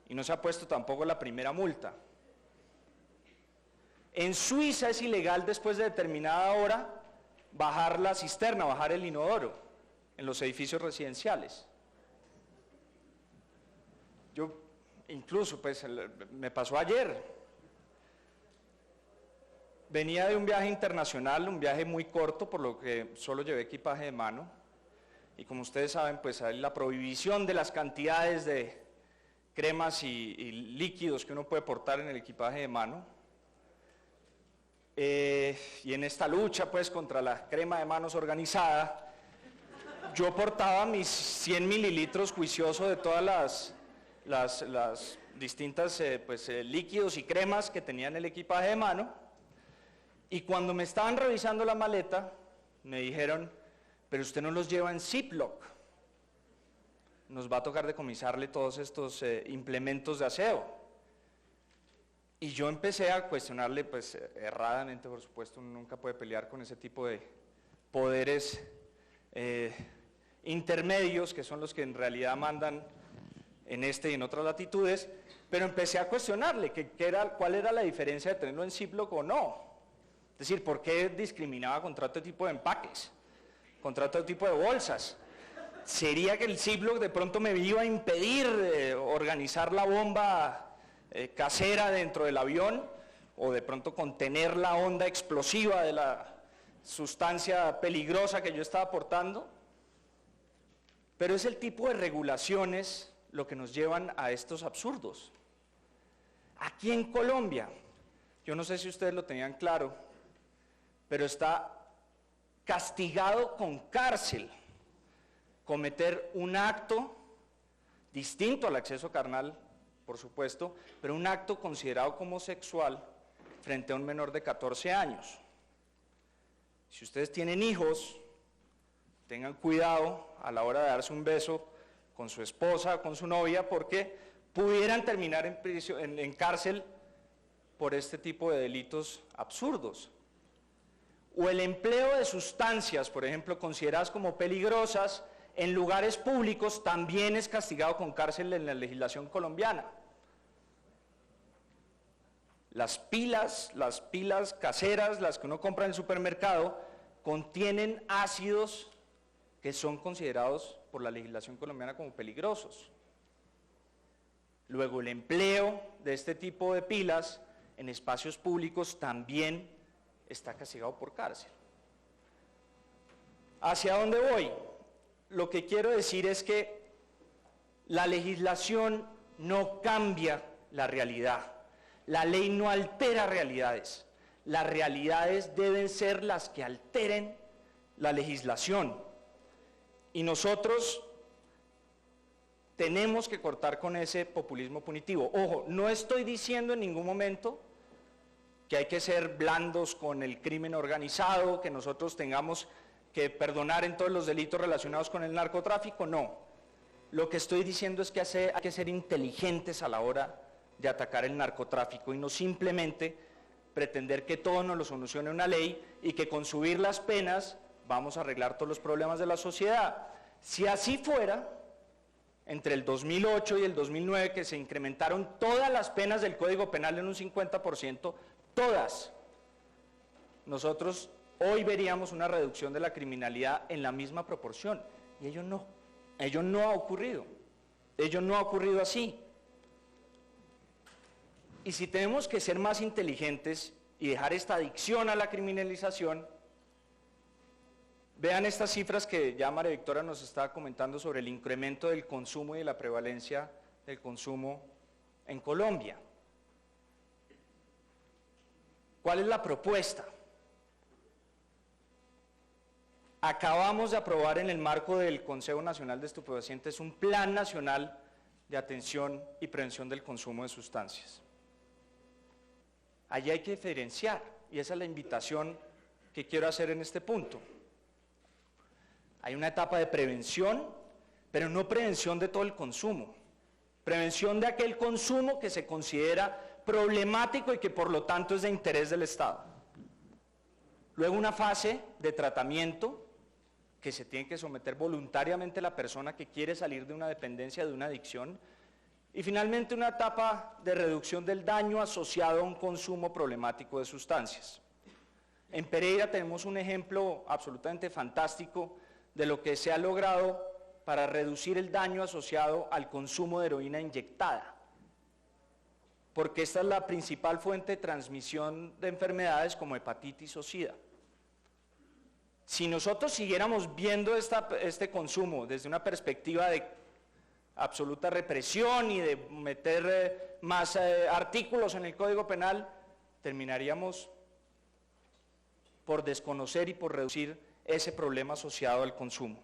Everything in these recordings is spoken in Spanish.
y no se ha puesto tampoco la primera multa. En Suiza es ilegal después de determinada hora bajar la cisterna, bajar el inodoro en los edificios residenciales. Yo incluso, pues, me pasó ayer. Venía de un viaje internacional, un viaje muy corto, por lo que solo llevé equipaje de mano. Y como ustedes saben, pues hay la prohibición de las cantidades de cremas y líquidos que uno puede portar en el equipaje de mano. Y en esta lucha, pues, contra la crema de manos organizada, yo portaba mis 100 mililitros juicioso de todas las distintas líquidos y cremas que tenía en el equipaje de mano, y cuando me estaban revisando la maleta, me dijeron, pero usted no los lleva en Ziploc, nos va a tocar decomisarle todos estos implementos de aseo. Y yo empecé a cuestionarle, pues erradamente, por supuesto, uno nunca puede pelear con ese tipo de poderes intermedios, que son los que en realidad mandan en este y en otras latitudes, pero empecé a cuestionarle cuál era la diferencia de tenerlo en Ziploc o no. Es decir, ¿por qué discriminaba contra otro tipo de empaques, contra otro tipo de bolsas? ¿Sería que el Ziploc de pronto me iba a impedir organizar la bomba casera dentro del avión, o de pronto contener la onda explosiva de la sustancia peligrosa que yo estaba portando? Pero es el tipo de regulaciones lo que nos llevan a estos absurdos. Aquí en Colombia, yo no sé si ustedes lo tenían claro, pero está castigado con cárcel cometer un acto distinto al acceso carnal, por supuesto, pero un acto considerado como sexual frente a un menor de 14 años. Si ustedes tienen hijos, tengan cuidado a la hora de darse un beso con su esposa o con su novia, porque pudieran terminar en cárcel por este tipo de delitos absurdos. O el empleo de sustancias, por ejemplo, consideradas como peligrosas en lugares públicos, también es castigado con cárcel en la legislación colombiana. Las pilas caseras, las que uno compra en el supermercado, contienen ácidos que son considerados por la legislación colombiana como peligrosos. Luego, el empleo de este tipo de pilas en espacios públicos también está castigado por cárcel. ¿Hacia dónde voy? Lo que quiero decir es que la legislación no cambia la realidad, la ley no altera realidades, las realidades deben ser las que alteren la legislación, y nosotros tenemos que cortar con ese populismo punitivo. Ojo, no estoy diciendo en ningún momento que hay que ser blandos con el crimen organizado, que nosotros tengamos que perdonar en todos los delitos relacionados con el narcotráfico, no. Lo que estoy diciendo es que hay que ser inteligentes a la hora de atacar el narcotráfico y no simplemente pretender que todo nos lo solucione una ley y que con subir las penas vamos a arreglar todos los problemas de la sociedad. Si así fuera, entre el 2008 y el 2009, que se incrementaron todas las penas del Código Penal en un 50%, todas, nosotros hoy veríamos una reducción de la criminalidad en la misma proporción, y ello no ha ocurrido así. Y si tenemos que ser más inteligentes y dejar esta adicción a la criminalización, vean estas cifras que ya María Victoria nos estaba comentando sobre el incremento del consumo y de la prevalencia del consumo en Colombia. ¿Cuál es la propuesta? Acabamos de aprobar en el marco del Consejo Nacional de Estupefacientes un Plan Nacional de Atención y Prevención del Consumo de Sustancias. Allí hay que diferenciar, y esa es la invitación que quiero hacer en este punto. Hay una etapa de prevención, pero no prevención de todo el consumo. Prevención de aquel consumo que se considera problemático y que por lo tanto es de interés del Estado. Luego una fase de tratamiento que se tiene que someter voluntariamente la persona que quiere salir de una dependencia, de una adicción, Y finalmente una etapa de reducción del daño asociado a un consumo problemático de sustancias. En Pereira tenemos un ejemplo absolutamente fantástico de lo que se ha logrado para reducir el daño asociado al consumo de heroína inyectada, porque esta es la principal fuente de transmisión de enfermedades como hepatitis o SIDA. Si nosotros siguiéramos viendo este consumo desde una perspectiva de absoluta represión y de meter más artículos en el Código Penal, terminaríamos por desconocer y por reducir ese problema asociado al consumo.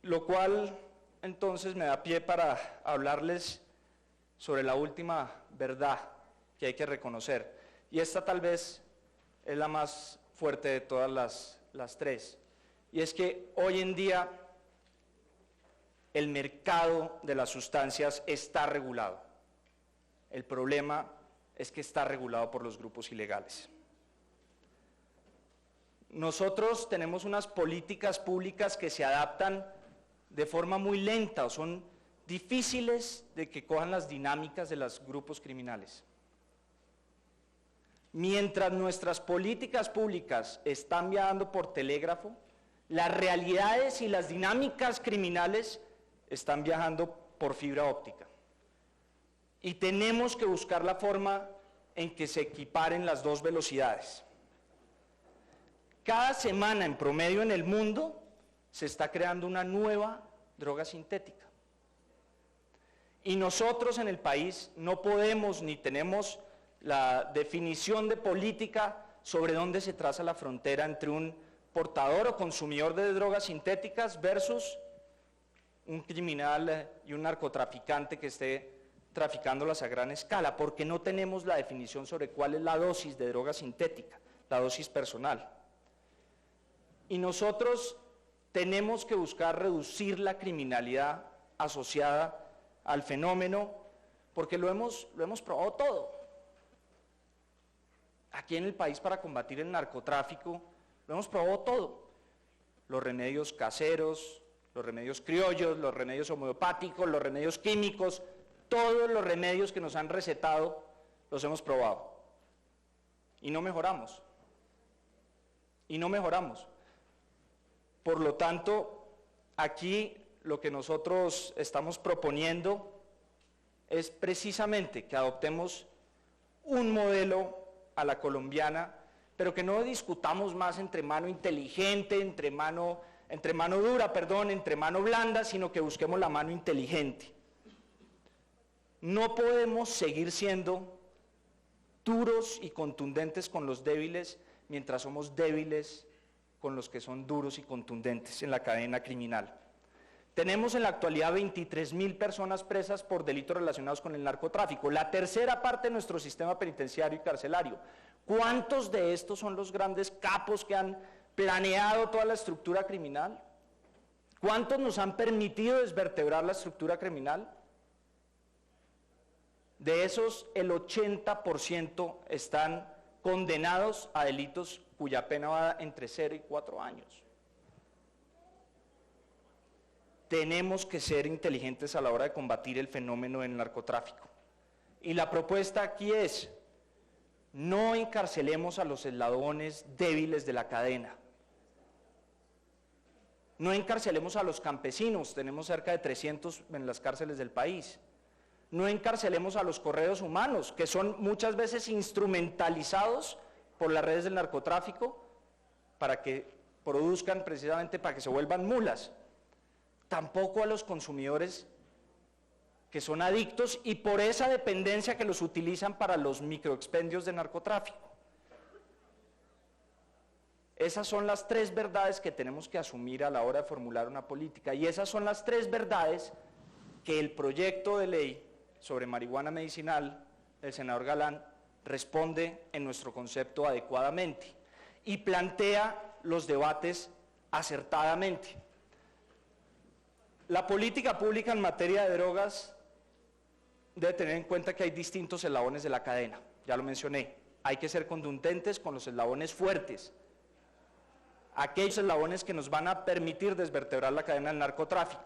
Lo cual entonces me da pie para hablarles sobre la última verdad que hay que reconocer, y esta tal vez es la más fuerte de todas las tres, y es que hoy en día el mercado de las sustancias está regulado. El problema es que está regulado por los grupos ilegales. Nosotros tenemos unas políticas públicas que se adaptan de forma muy lenta o son difíciles de que cojan las dinámicas de los grupos criminales. Mientras nuestras políticas públicas están viajando por telégrafo, las realidades y las dinámicas criminales están viajando por fibra óptica. Y tenemos que buscar la forma en que se equiparen las dos velocidades. Cada semana en promedio en el mundo se está creando una nueva droga sintética. Y nosotros en el país no podemos ni tenemos la definición de política sobre dónde se traza la frontera entre un portador o consumidor de drogas sintéticas versus un criminal y un narcotraficante que esté traficándolas a gran escala, porque no tenemos la definición sobre cuál es la dosis de droga sintética, la dosis personal. Y nosotros tenemos que buscar reducir la criminalidad asociada al fenómeno, porque lo hemos probado todo. Aquí en el país, para combatir el narcotráfico, lo hemos probado todo. Los remedios caseros, los remedios criollos, los remedios homeopáticos, los remedios químicos, todos los remedios que nos han recetado los hemos probado. Y no mejoramos. Y no mejoramos. Por lo tanto, aquí lo que nosotros estamos proponiendo es precisamente que adoptemos un modelo a la colombiana, pero que no discutamos más entre mano inteligente, entre mano blanda, sino que busquemos la mano inteligente. No podemos seguir siendo duros y contundentes con los débiles mientras somos débiles con los que son duros y contundentes en la cadena criminal. Tenemos en la actualidad 23.000 personas presas por delitos relacionados con el narcotráfico, la tercera parte de nuestro sistema penitenciario y carcelario. ¿Cuántos de estos son los grandes capos que han planeado toda la estructura criminal? ¿Cuántos nos han permitido desvertebrar la estructura criminal? De esos, el 80% están condenados a delitos cuya pena va entre 0 y 4 años. Tenemos que ser inteligentes a la hora de combatir el fenómeno del narcotráfico. Y la propuesta aquí es, no encarcelemos a los eslabones débiles de la cadena. No encarcelemos a los campesinos, tenemos cerca de 300 en las cárceles del país. No encarcelemos a los correos humanos, que son muchas veces instrumentalizados por las redes del narcotráfico para que produzcan precisamente para que se vuelvan mulas. Tampoco a los consumidores que son adictos y por esa dependencia que los utilizan para los microexpendios de narcotráfico. Esas son las tres verdades que tenemos que asumir a la hora de formular una política, y esas son las tres verdades que el proyecto de ley sobre marihuana medicinal del senador Galán responde en nuestro concepto adecuadamente y plantea los debates acertadamente. La política pública en materia de drogas debe tener en cuenta que hay distintos eslabones de la cadena, ya lo mencioné. Hay que ser contundentes con los eslabones fuertes, aquellos eslabones que nos van a permitir desvertebrar la cadena del narcotráfico.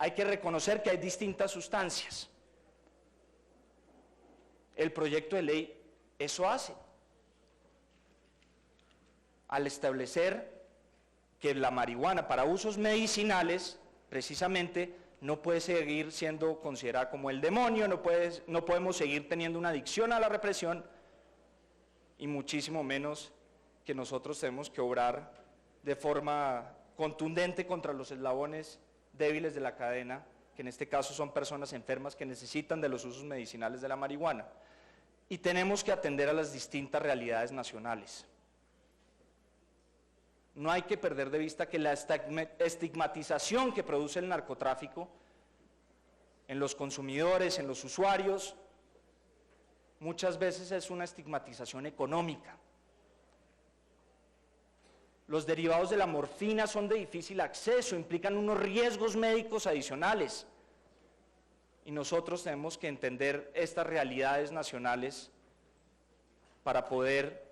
hay que reconocer que hay distintas sustancias. El proyecto de ley eso hace, al establecer que la marihuana para usos medicinales, precisamente, no puede seguir siendo considerada como el demonio, no podemos seguir teniendo una adicción a la represión, y muchísimo menos que nosotros tenemos que obrar de forma contundente contra los eslabones débiles de la cadena, que en este caso son personas enfermas que necesitan de los usos medicinales de la marihuana. Y tenemos que atender a las distintas realidades nacionales. No hay que perder de vista que la estigmatización que produce el narcotráfico en los consumidores, en los usuarios, muchas veces es una estigmatización económica. Los derivados de la morfina son de difícil acceso, implican unos riesgos médicos adicionales. Y nosotros tenemos que entender estas realidades nacionales para poder,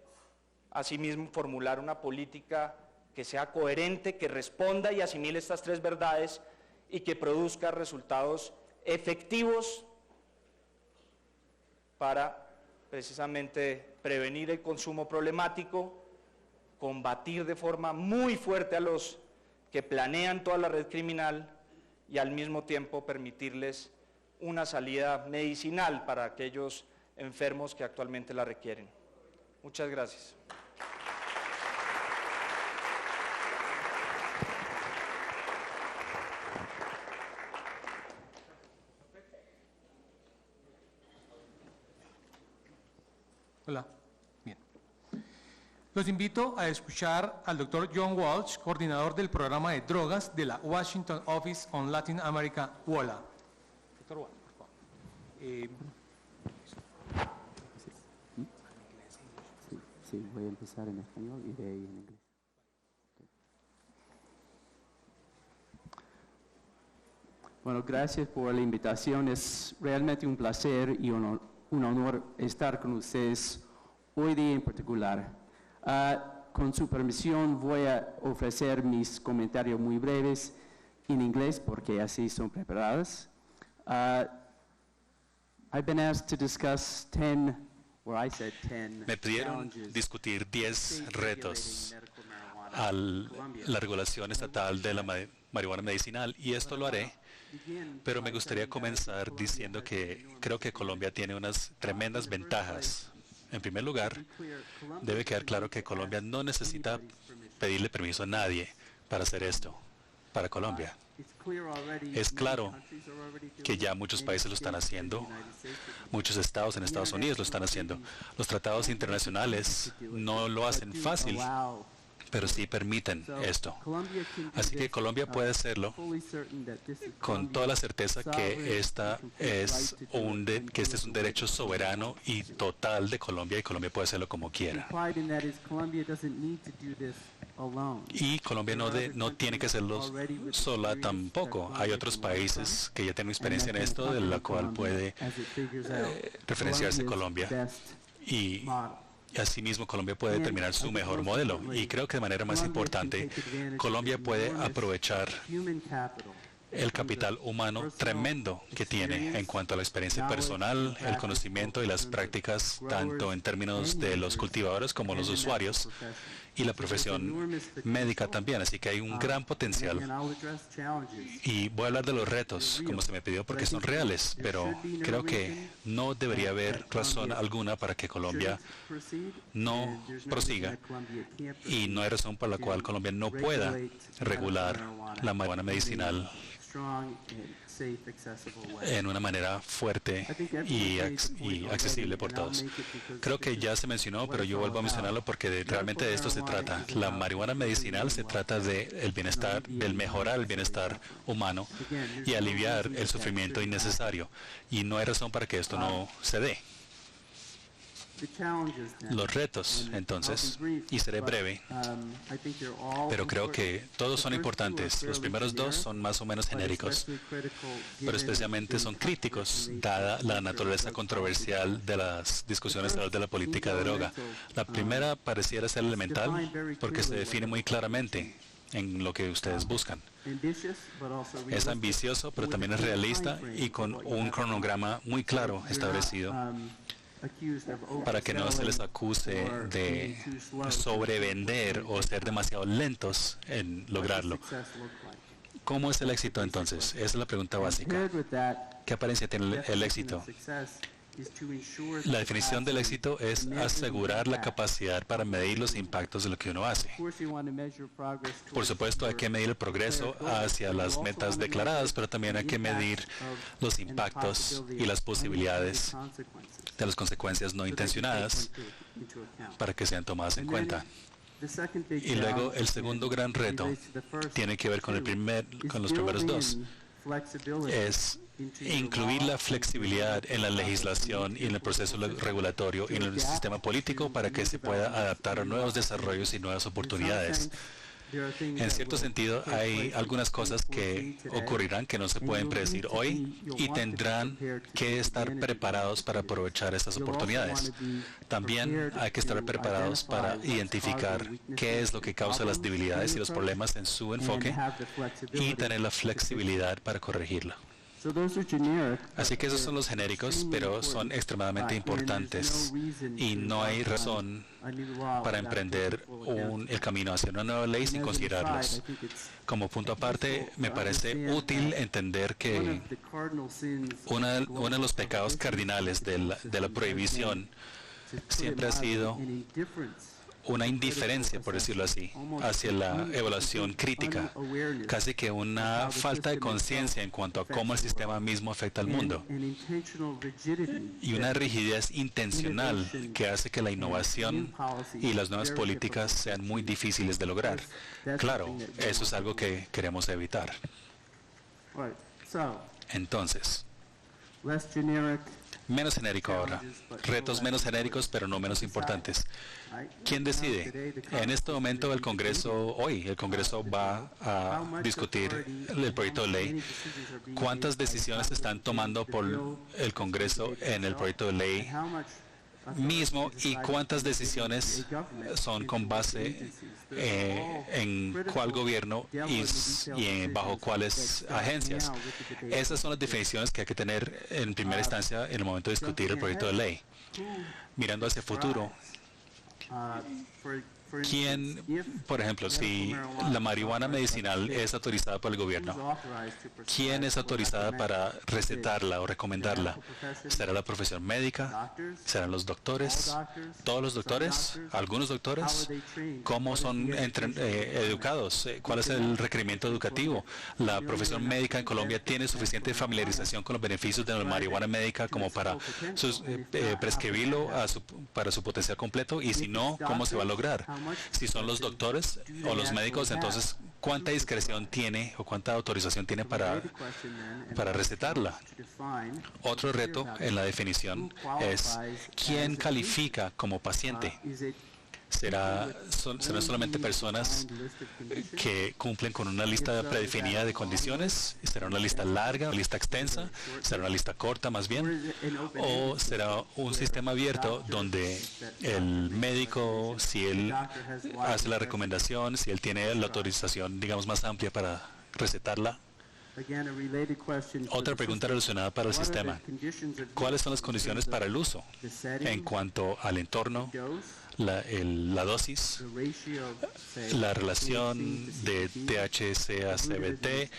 asimismo, formular una política que sea coherente, que responda y asimile estas tres verdades y que produzca resultados efectivos para, precisamente, prevenir el consumo problemático, combatir de forma muy fuerte a los que planean toda la red criminal y al mismo tiempo permitirles una salida medicinal para aquellos enfermos que actualmente la requieren. Muchas gracias. Hola. Bien. Los invito a escuchar al Dr. John Walsh, coordinador del programa de drogas de la Washington Office on Latin America, WOLA. Dr. Walsh, por favor. Sí, voy a empezar en español y de ahí en inglés. Bueno, gracias por la invitación. Es realmente un placer y un honor estar con ustedes hoy día en particular. Con su permisión voy a ofrecer mis comentarios muy breves en inglés porque así son preparados. I've been asked to discuss 10, or I said 10, Me pidieron discutir 10 retos a la regulación estatal de la marihuana medicinal, y esto lo haré, pero me gustaría comenzar diciendo que creo que Colombia tiene unas tremendas ventajas. En primer lugar, debe quedar claro que Colombia no necesita pedirle permiso a nadie para hacer esto, para Colombia. Es claro que ya muchos países lo están haciendo, muchos estados en Estados Unidos lo están haciendo. Los tratados internacionales no lo hacen fácil, pero sí permiten esto. Así que Colombia puede hacerlo con toda la certeza que este es un derecho soberano y total de Colombia, y Colombia puede hacerlo como quiera. Y Colombia no tiene que hacerlo sola tampoco. Hay otros países que ya tienen experiencia en esto, de la cual puede referenciarse Colombia. Y asimismo, Colombia puede determinar su mejor modelo. Y creo que de manera más importante, Colombia puede aprovechar el capital humano tremendo que tiene en cuanto a la experiencia personal, el conocimiento y las prácticas, tanto en términos de los cultivadores como los usuarios, y la profesión médica también. Así que hay un gran potencial. Y voy a hablar de los retos, como se me pidió, porque son reales, pero creo que no debería haber razón alguna para que Colombia no prosiga, y no hay razón por la cual Colombia no pueda regular la marihuana medicinal en una manera fuerte y accesible por todos. Creo que ya se mencionó, pero yo vuelvo a mencionarlo porque realmente de esto se trata. La marihuana medicinal se trata del bienestar, del mejorar el bienestar humano y aliviar el sufrimiento innecesario. Y no hay razón para que esto no se dé. Los retos, entonces, y seré breve, pero creo que todos son importantes. Los primeros dos son más o menos genéricos, pero especialmente son críticos, dada la naturaleza controversial de las discusiones de la política de droga. La primera pareciera ser elemental porque se define muy claramente en lo que ustedes buscan. Es ambicioso, pero también es realista y con un cronograma muy claro establecido para que no se les acuse de sobrevender o ser demasiado lentos en lograrlo. ¿Cómo es el éxito entonces? Esa es la pregunta básica. ¿Qué apariencia tiene el éxito? La definición del éxito es asegurar la capacidad para medir los impactos de lo que uno hace. Por supuesto, hay que medir el progreso hacia las metas declaradas, pero también hay que medir los impactos y las posibilidades de las consecuencias no intencionadas para que sean tomadas en cuenta. Y luego el segundo gran reto tiene que ver con los primeros dos. Es incluir la flexibilidad en la legislación y en el proceso regulatorio y en el sistema político para que se pueda adaptar a nuevos desarrollos y nuevas oportunidades. En cierto sentido, hay algunas cosas que ocurrirán que no se pueden predecir hoy y tendrán que estar preparados para aprovechar estas oportunidades. También hay que estar preparados para identificar qué es lo que causa las debilidades y los problemas en su enfoque y tener la flexibilidad para corregirlo. Así que esos son los genéricos, pero son extremadamente importantes y no hay razón para emprender el camino hacia una nueva ley sin considerarlos. Como punto aparte, me parece útil entender que uno de los pecados cardinales de la prohibición siempre ha sido una indiferencia, por decirlo así, hacia la evaluación crítica, casi que una falta de conciencia en cuanto a cómo el sistema mismo afecta al mundo, y una rigidez intencional que hace que la innovación y las nuevas políticas sean muy difíciles de lograr. Claro, eso es algo que queremos evitar. Entonces, menos genérico ahora. Retos menos genéricos, pero no menos importantes. ¿Quién decide? En este momento el Congreso va a discutir el proyecto de ley. ¿Cuántas decisiones se están tomando por el Congreso en el proyecto de ley mismo y cuántas decisiones son con base en cuál gobierno y bajo cuáles agencias? Esas son las definiciones que hay que tener en primera instancia en el momento de discutir el proyecto de ley. Mirando hacia el futuro, ¿quién, por ejemplo, si la marihuana medicinal es autorizada por el gobierno, quién es autorizada para recetarla o recomendarla? ¿Será la profesión médica? ¿Serán los doctores? ¿Todos los doctores? ¿Algunos doctores? ¿Cómo son educados? ¿Cuál es el requerimiento educativo? ¿La profesión médica en Colombia tiene suficiente familiarización con los beneficios de la marihuana médica como para prescribirlo para su potencial completo? Y si no, ¿cómo se va a lograr? Si son los doctores o los médicos, entonces, ¿cuánta discreción tiene o cuánta autorización tiene para recetarla? Otro reto en la definición es ¿quién califica como paciente? ¿Serán solamente personas que cumplen con una lista predefinida de condiciones? ¿Será una lista larga, una lista extensa? ¿Será una lista corta más bien? ¿O será un sistema abierto donde el médico, si él hace la recomendación, si él tiene la autorización, digamos, más amplia para recetarla? Otra pregunta relacionada para el sistema. ¿Cuáles son las condiciones para el uso en cuanto al entorno, la dosis, la relación de THC a CBD,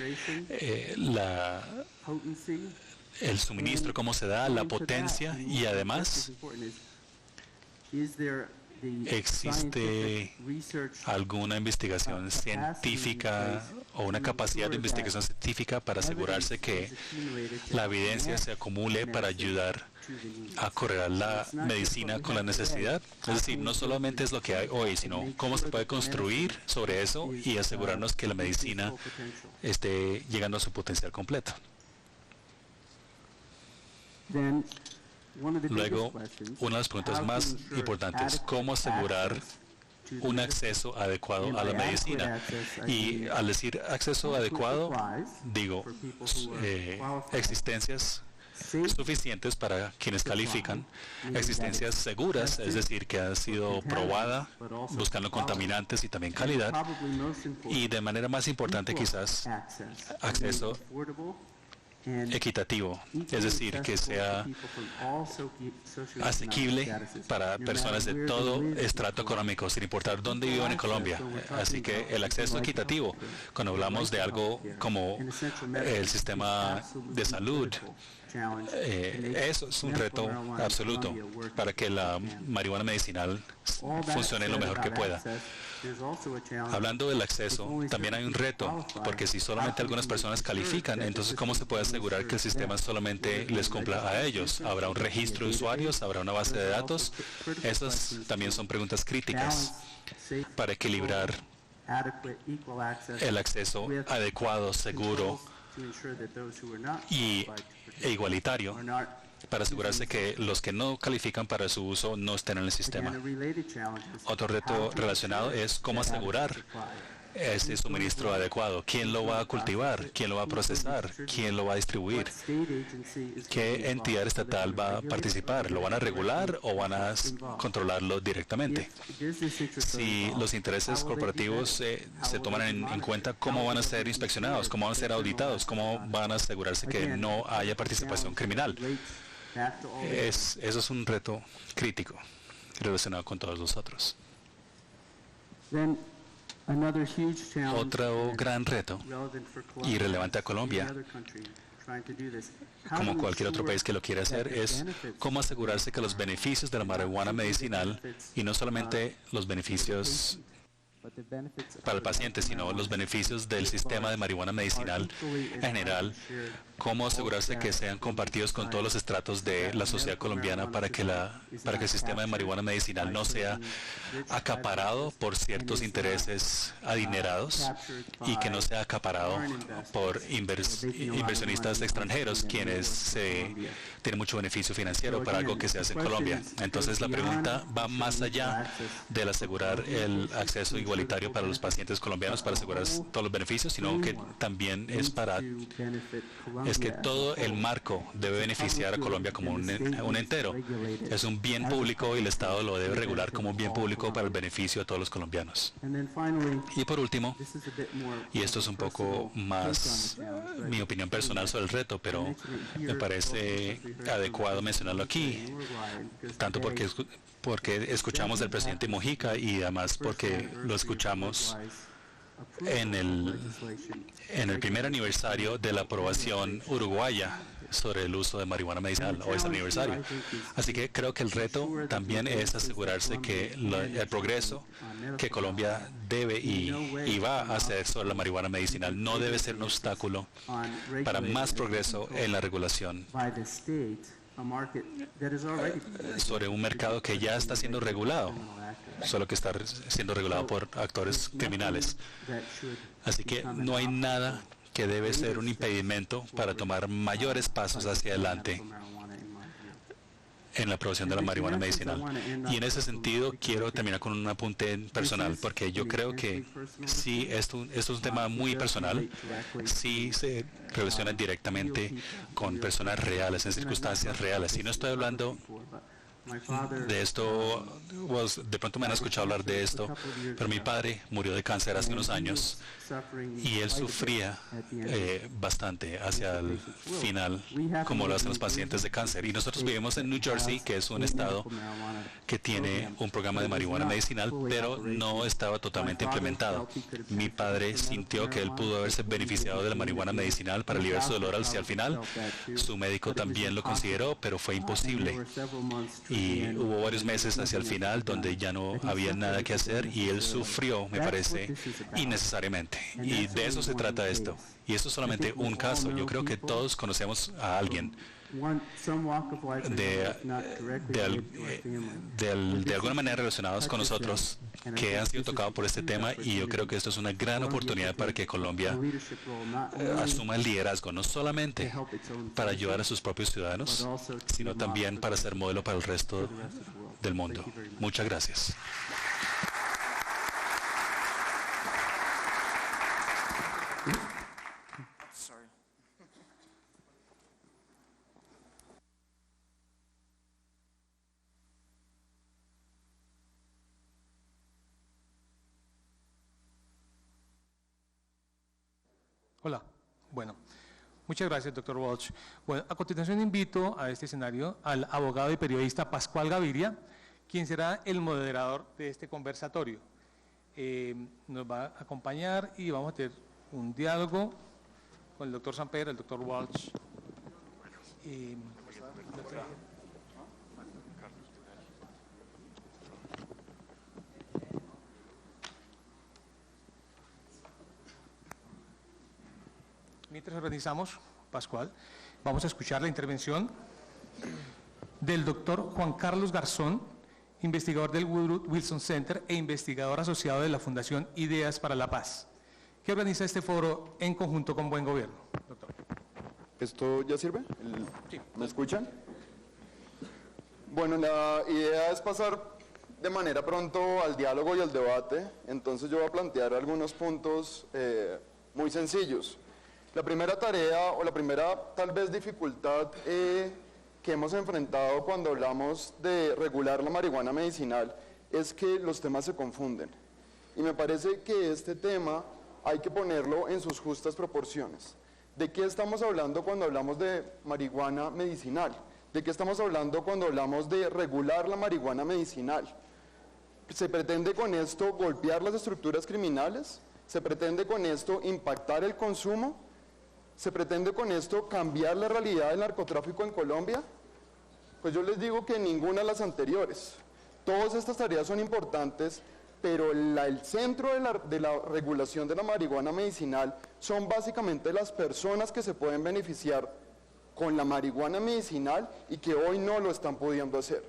el suministro, cómo se da, la potencia y además ¿existe alguna investigación científica o una capacidad de investigación científica para asegurarse que la evidencia se acumule para ayudar a correlar la medicina con la necesidad? Es decir, no solamente es lo que hay hoy, sino cómo se puede construir sobre eso y asegurarnos que la medicina esté llegando a su potencial completo. Luego, una de las preguntas más importantes, ¿cómo asegurar un acceso adecuado a la medicina? Y al decir acceso adecuado, digo existencias suficientes para quienes califican, existencias seguras, es decir, que ha sido probada buscando contaminantes y también calidad, y de manera más importante quizás, acceso equitativo, es decir, que sea asequible para personas de todo estrato económico, sin importar dónde vivan en Colombia. Así que el acceso equitativo, cuando hablamos de algo como el sistema de salud, eso es un reto absoluto para que la marihuana medicinal funcione lo mejor que pueda. Hablando del acceso, también hay un reto, porque si solamente algunas personas califican, entonces ¿cómo se puede asegurar que el sistema solamente les cumpla a ellos? ¿Habrá un registro de usuarios? ¿Habrá una base de datos? Esas también son preguntas críticas para equilibrar el acceso adecuado, seguro e igualitario, para asegurarse que los que no califican para su uso no estén en el sistema. Otro reto relacionado es cómo asegurar ese suministro adecuado. ¿Quién lo va a cultivar? ¿Quién lo va a procesar? ¿Quién lo va a distribuir? ¿Qué entidad estatal va a participar? ¿Lo van a regular o van a controlarlo directamente? Si los intereses corporativos se toman en cuenta, ¿cómo van a ser inspeccionados? ¿Cómo van a ser auditados? ¿Cómo van a asegurarse que no haya participación criminal? Eso es un reto crítico relacionado con todos los otros. Otro gran reto y relevante a Colombia, como cualquier otro país que lo quiera hacer, es cómo asegurarse que los beneficios de la marihuana medicinal, y no solamente los beneficios para el paciente, sino los beneficios del sistema de marihuana medicinal en general, cómo asegurarse que sean compartidos con todos los estratos de la sociedad colombiana para que el sistema de marihuana medicinal no sea acaparado por ciertos intereses adinerados y que no sea acaparado por inversionistas extranjeros, quienes tienen mucho beneficio financiero para algo que se hace en Colombia. Entonces la pregunta va más allá del asegurar el acceso igualitario para los pacientes colombianos para asegurar todos los beneficios, sino que también es que todo el marco debe beneficiar a Colombia como un entero. Es un bien público y el Estado lo debe regular como un bien público para el beneficio de todos los colombianos. Y por último, y esto es un poco más mi opinión personal sobre el reto, pero me parece adecuado mencionarlo aquí, tanto porque escuchamos del presidente Mujica y además porque lo escuchamos en el primer aniversario de la aprobación uruguaya sobre el uso de marihuana medicinal, hoy es el aniversario. Así que creo que el reto también es asegurarse que el progreso que Colombia debe y va a hacer sobre la marihuana medicinal no debe ser un obstáculo para más progreso en la regulación sobre un mercado que ya está siendo regulado, solo que está siendo regulado por actores criminales. Así que no hay nada que debe ser un impedimento para tomar mayores pasos hacia adelante en la aprobación de la marihuana medicinal. Y en ese sentido quiero terminar con un apunte personal, porque yo creo que sí, esto es un tema muy personal, sí se relaciona directamente con personas reales, en circunstancias reales. Y no estoy hablando de esto, de pronto me han escuchado hablar de esto, pero mi padre murió de cáncer hace unos años y él sufría bastante hacia el final, como lo hacen los pacientes de cáncer. Y nosotros vivimos en New Jersey, que es un estado que tiene un programa de marihuana medicinal, pero no estaba totalmente implementado. Mi padre sintió que él pudo haberse beneficiado de la marihuana medicinal para aliviar su dolor hacia el final. Su médico también lo consideró, pero fue imposible. Y hubo varios meses hacia el final donde ya no había nada que hacer y él sufrió, me parece, innecesariamente. Y de eso se trata esto. Y esto es solamente un caso. Yo creo que todos conocemos a alguien de alguna manera relacionados con nosotros que han sido tocados por este tema, y yo creo que esto es una gran oportunidad para que Colombia asuma el liderazgo, no solamente para ayudar a sus propios ciudadanos, sino también para ser modelo para el resto del mundo. Muchas gracias. Hola. Bueno, muchas gracias, doctor Walsh. Bueno, a continuación invito a este escenario al abogado y periodista Pascual Gaviria, quien será el moderador de este conversatorio. Nos va a acompañar y vamos a tener un diálogo con el doctor Samper, el doctor Walsh. Mientras organizamos, Pascual, vamos a escuchar la intervención del doctor Juan Carlos Garzón, investigador del Woodrow Wilson Center e investigador asociado de la Fundación Ideas para la Paz, que organiza este foro en conjunto con Buen Gobierno. Doctor. ¿Esto ya sirve? Sí. ¿Me escuchan? Bueno, la idea es pasar de manera pronto al diálogo y al debate, entonces yo voy a plantear algunos puntos muy sencillos. La primera tarea o la primera tal vez dificultad que hemos enfrentado cuando hablamos de regular la marihuana medicinal es que los temas se confunden. Y me parece que este tema hay que ponerlo en sus justas proporciones. ¿De qué estamos hablando cuando hablamos de marihuana medicinal? ¿De qué estamos hablando cuando hablamos de regular la marihuana medicinal? ¿Se pretende con esto golpear las estructuras criminales? ¿Se pretende con esto impactar el consumo? ¿Se pretende con esto cambiar la realidad del narcotráfico en Colombia? Pues yo les digo que ninguna de las anteriores. Todas estas tareas son importantes, pero el centro de la regulación de la marihuana medicinal son básicamente las personas que se pueden beneficiar con la marihuana medicinal y que hoy no lo están pudiendo hacer.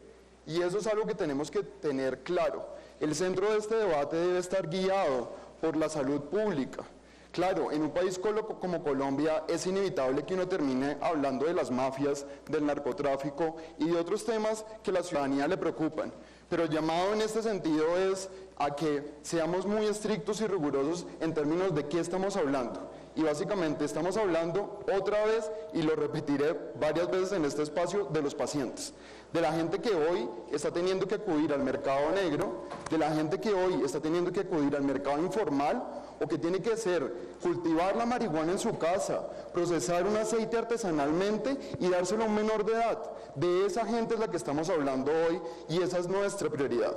Y eso es algo que tenemos que tener claro. El centro de este debate debe estar guiado por la salud pública. Claro, en un país como Colombia es inevitable que uno termine hablando de las mafias, del narcotráfico y de otros temas que a la ciudadanía le preocupan. Pero el llamado en este sentido es a que seamos muy estrictos y rigurosos en términos de qué estamos hablando. Y básicamente estamos hablando otra vez, y lo repetiré varias veces en este espacio, de los pacientes. De la gente que hoy está teniendo que acudir al mercado negro, de la gente que hoy está teniendo que acudir al mercado informal, o que tiene que hacer cultivar la marihuana en su casa, procesar un aceite artesanalmente y dárselo a un menor de edad. De esa gente es la que estamos hablando hoy y esa es nuestra prioridad.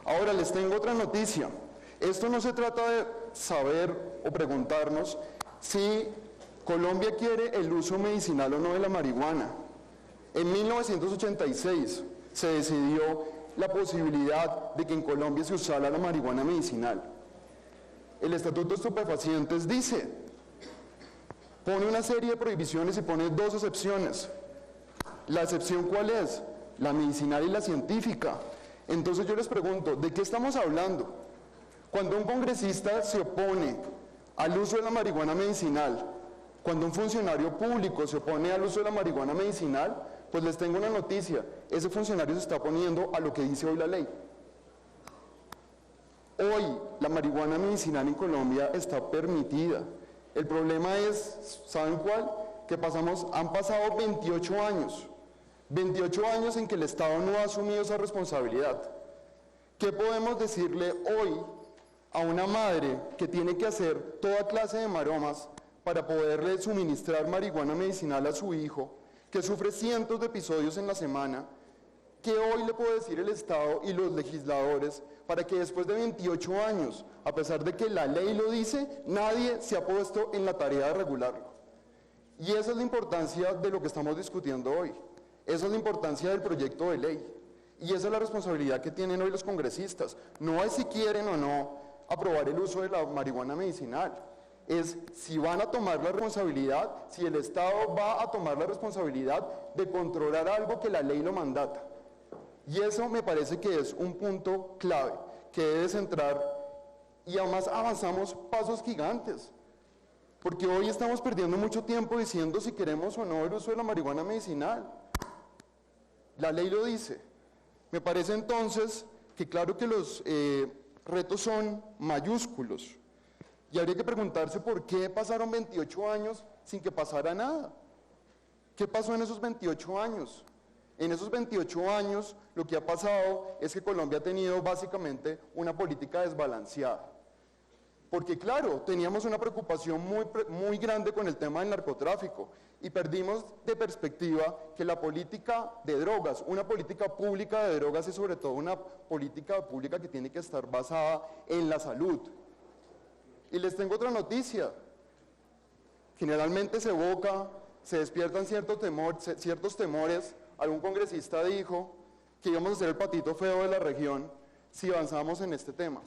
Ahora les tengo otra noticia. Esto no se trata de saber o preguntarnos si Colombia quiere el uso medicinal o no de la marihuana. En 1986 se decidió la posibilidad de que en Colombia se usara la marihuana medicinal. El Estatuto de Estupefacientes dice, pone una serie de prohibiciones y pone dos excepciones. ¿La excepción cuál es? La medicinal y la científica. Entonces yo les pregunto, ¿de qué estamos hablando? Cuando un congresista se opone al uso de la marihuana medicinal, cuando un funcionario público se opone al uso de la marihuana medicinal, pues les tengo una noticia, ese funcionario se está oponiendo a lo que dice hoy la ley. Hoy la marihuana medicinal en Colombia está permitida. El problema es, ¿saben cuál? Que han pasado 28 años. 28 años en que el Estado no ha asumido esa responsabilidad. ¿Qué podemos decirle hoy a una madre que tiene que hacer toda clase de maromas para poderle suministrar marihuana medicinal a su hijo, que sufre cientos de episodios en la semana? ¿Qué hoy le puede decir el Estado y los legisladores para que después de 28 años, a pesar de que la ley lo dice, nadie se ha puesto en la tarea de regularlo? Y esa es la importancia de lo que estamos discutiendo hoy. Esa es la importancia del proyecto de ley. Y esa es la responsabilidad que tienen hoy los congresistas. No es si quieren o no aprobar el uso de la marihuana medicinal. Es si van a tomar la responsabilidad, si el Estado va a tomar la responsabilidad de controlar algo que la ley lo mandata. Y eso me parece que es un punto clave, que debe centrar, y además avanzamos pasos gigantes. Porque hoy estamos perdiendo mucho tiempo diciendo si queremos o no el uso de la marihuana medicinal. La ley lo dice. Me parece entonces que claro que los retos son mayúsculos. Y habría que preguntarse por qué pasaron 28 años sin que pasara nada. ¿Qué pasó en esos 28 años? En esos 28 años lo que ha pasado es que Colombia ha tenido básicamente una política desbalanceada. Porque claro, teníamos una preocupación muy grande con el tema del narcotráfico y perdimos de perspectiva que la política de drogas, una política pública de drogas es sobre todo una política pública que tiene que estar basada en la salud. Y les tengo otra noticia. Generalmente se evoca, se despiertan ciertos temores. Algún congresista dijo que íbamos a ser el patito feo de la región si avanzamos en este tema.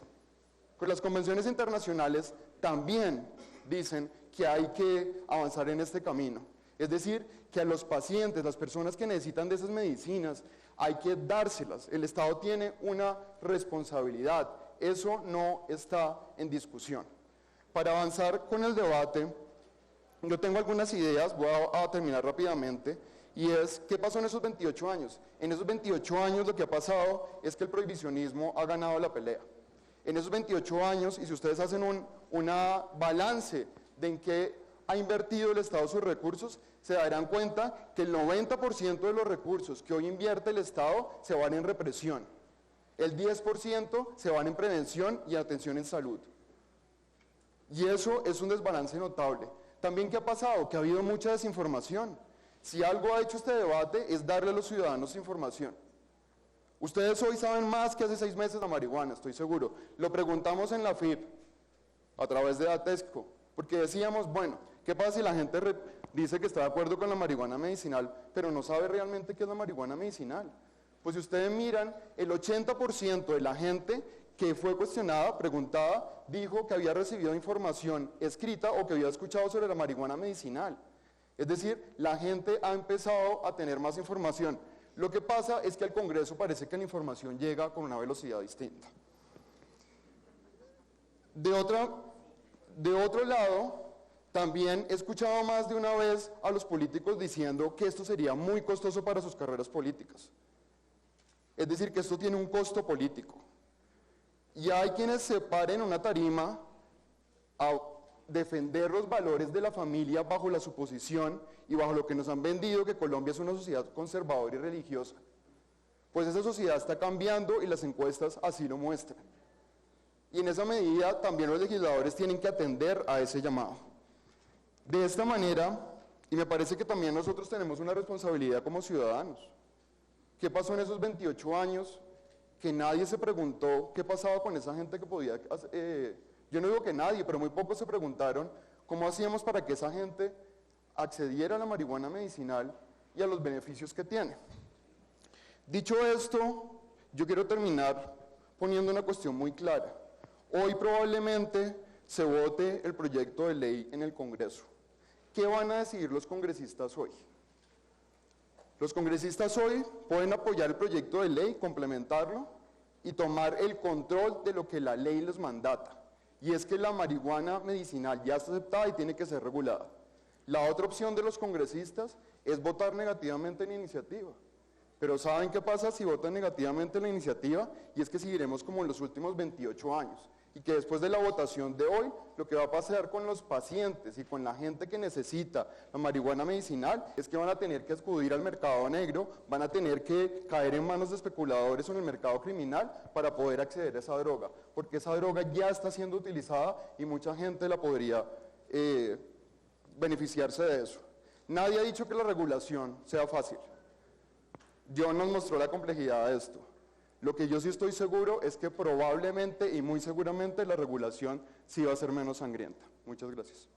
Pues las convenciones internacionales también dicen que hay que avanzar en este camino. Es decir, que a los pacientes, las personas que necesitan de esas medicinas, hay que dárselas. El Estado tiene una responsabilidad. Eso no está en discusión. Para avanzar con el debate, yo tengo algunas ideas, voy a terminar rápidamente, y es, ¿qué pasó en esos 28 años? En esos 28 años lo que ha pasado es que el prohibicionismo ha ganado la pelea. En esos 28 años, y si ustedes hacen un balance de en qué ha invertido el Estado sus recursos, se darán cuenta que el 90% de los recursos que hoy invierte el Estado se van en represión. El 10% se van en prevención y atención en salud. Y eso es un desbalance notable. También, ¿qué ha pasado? Que ha habido mucha desinformación. Si algo ha hecho este debate es darle a los ciudadanos información. Ustedes hoy saben más que hace 6 meses la marihuana, estoy seguro. Lo preguntamos en la FIP, a través de Datesco, porque decíamos, bueno, ¿qué pasa si la gente dice que está de acuerdo con la marihuana medicinal, pero no sabe realmente qué es la marihuana medicinal? Pues si ustedes miran, el 80% de la gente que fue cuestionada, preguntada, dijo que había recibido información escrita o que había escuchado sobre la marihuana medicinal. Es decir, la gente ha empezado a tener más información. Lo que pasa es que al Congreso parece que la información llega con una velocidad distinta. De otro lado, también he escuchado más de una vez a los políticos diciendo que esto sería muy costoso para sus carreras políticas. Es decir, que esto tiene un costo político. Y hay quienes se paren en una tarima a defender los valores de la familia bajo la suposición y bajo lo que nos han vendido que Colombia es una sociedad conservadora y religiosa. Pues esa sociedad está cambiando y las encuestas así lo muestran. Y en esa medida también los legisladores tienen que atender a ese llamado. De esta manera, y me parece que también nosotros tenemos una responsabilidad como ciudadanos. ¿Qué pasó en esos 28 años que nadie se preguntó qué pasaba con esa gente que podía... yo no digo que nadie, pero muy pocos se preguntaron cómo hacíamos para que esa gente accediera a la marihuana medicinal y a los beneficios que tiene. Dicho esto, yo quiero terminar poniendo una cuestión muy clara. Hoy probablemente se vote el proyecto de ley en el Congreso. ¿Qué van a decidir los congresistas hoy? Los congresistas hoy pueden apoyar el proyecto de ley, complementarlo y tomar el control de lo que la ley les mandata. Y es que la marihuana medicinal ya está aceptada y tiene que ser regulada. La otra opción de los congresistas es votar negativamente en la iniciativa. Pero ¿saben qué pasa si votan negativamente en la iniciativa? Y es que seguiremos como en los últimos 28 años. Y que después de la votación de hoy, lo que va a pasar con los pacientes y con la gente que necesita la marihuana medicinal es que van a tener que acudir al mercado negro, van a tener que caer en manos de especuladores o en el mercado criminal para poder acceder a esa droga. Porque esa droga ya está siendo utilizada y mucha gente la podría beneficiarse de eso. Nadie ha dicho que la regulación sea fácil. John nos mostró la complejidad de esto. Lo que yo sí estoy seguro es que probablemente y muy seguramente la regulación sí va a ser menos sangrienta. Muchas gracias.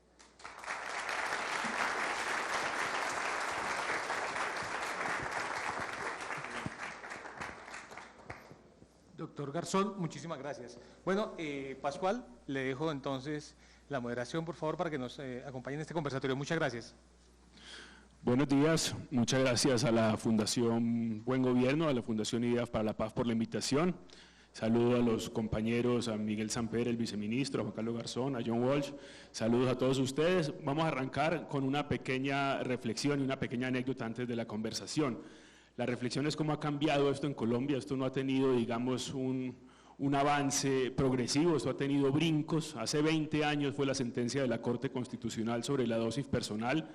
Doctor Garzón, muchísimas gracias. Bueno, Pascual, le dejo entonces la moderación, por favor, para que nos acompañe en este conversatorio. Muchas gracias. Buenos días, muchas gracias a la Fundación Buen Gobierno, a la Fundación IDEAF para la Paz por la invitación. Saludo a los compañeros, a Miguel Samper, el viceministro, a Juan Carlos Garzón, a John Walsh. Saludos a todos ustedes. Vamos a arrancar con una pequeña reflexión y una pequeña anécdota antes de la conversación. La reflexión es cómo ha cambiado esto en Colombia. Esto no ha tenido, digamos, un avance progresivo, esto ha tenido brincos. Hace 20 años fue la sentencia de la Corte Constitucional sobre la dosis personal.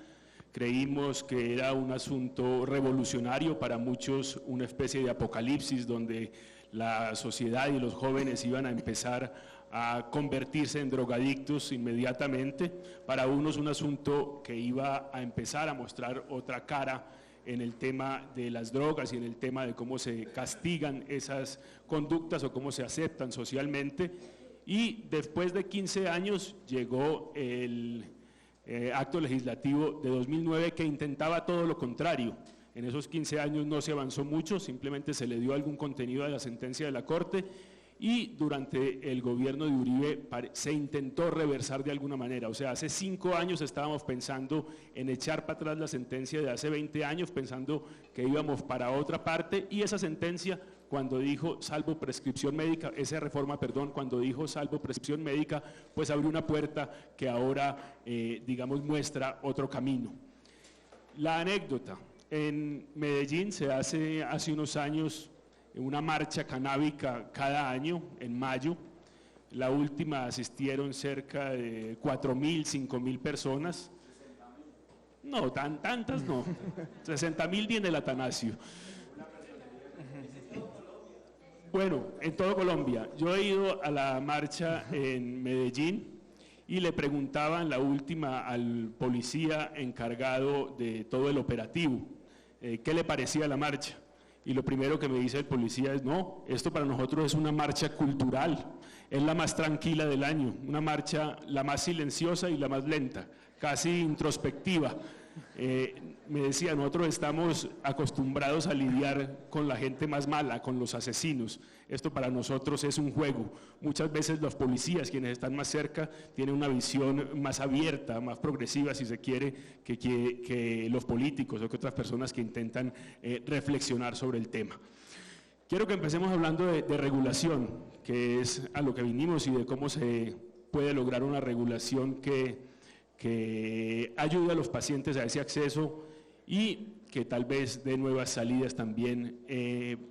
Creímos que era un asunto revolucionario, para muchos una especie de apocalipsis donde la sociedad y los jóvenes iban a empezar a convertirse en drogadictos inmediatamente. Para unos un asunto que iba a empezar a mostrar otra cara en el tema de las drogas y en el tema de cómo se castigan esas conductas o cómo se aceptan socialmente. Y después de 15 años llegó el acto legislativo de 2009 que intentaba todo lo contrario. En esos 15 años no se avanzó mucho, simplemente se le dio algún contenido a la sentencia de la Corte, y durante el gobierno de Uribe se intentó reversar de alguna manera. O sea, hace 5 años estábamos pensando en echar para atrás la sentencia de hace 20 años, pensando que íbamos para otra parte, y esa sentencia, cuando dijo salvo prescripción médica, esa reforma, perdón, cuando dijo salvo prescripción médica, pues abrió una puerta que ahora, digamos, muestra otro camino. La anécdota: en Medellín se hace unos años una marcha canábica cada año, en mayo. La última asistieron cerca de 4.000, 5.000 personas. No, tantas no. 60.000 viene el Atanasio. Bueno, en todo Colombia. Yo he ido a la marcha en Medellín y le preguntaba en la última al policía encargado de todo el operativo qué le parecía la marcha. Y lo primero que me dice el policía es: no, esto para nosotros es una marcha cultural, es la más tranquila del año, una marcha la más silenciosa y la más lenta, casi introspectiva. Me decía, nosotros estamos acostumbrados a lidiar con la gente más mala, con los asesinos. Esto para nosotros es un juego. Muchas veces los policías, quienes están más cerca, tienen una visión más abierta, más progresiva, si se quiere, que los políticos o que otras personas que intentan reflexionar sobre el tema. Quiero que empecemos hablando de regulación, que es a lo que vinimos, y de cómo se puede lograr una regulación que ayude a los pacientes a ese acceso y que tal vez dé nuevas salidas también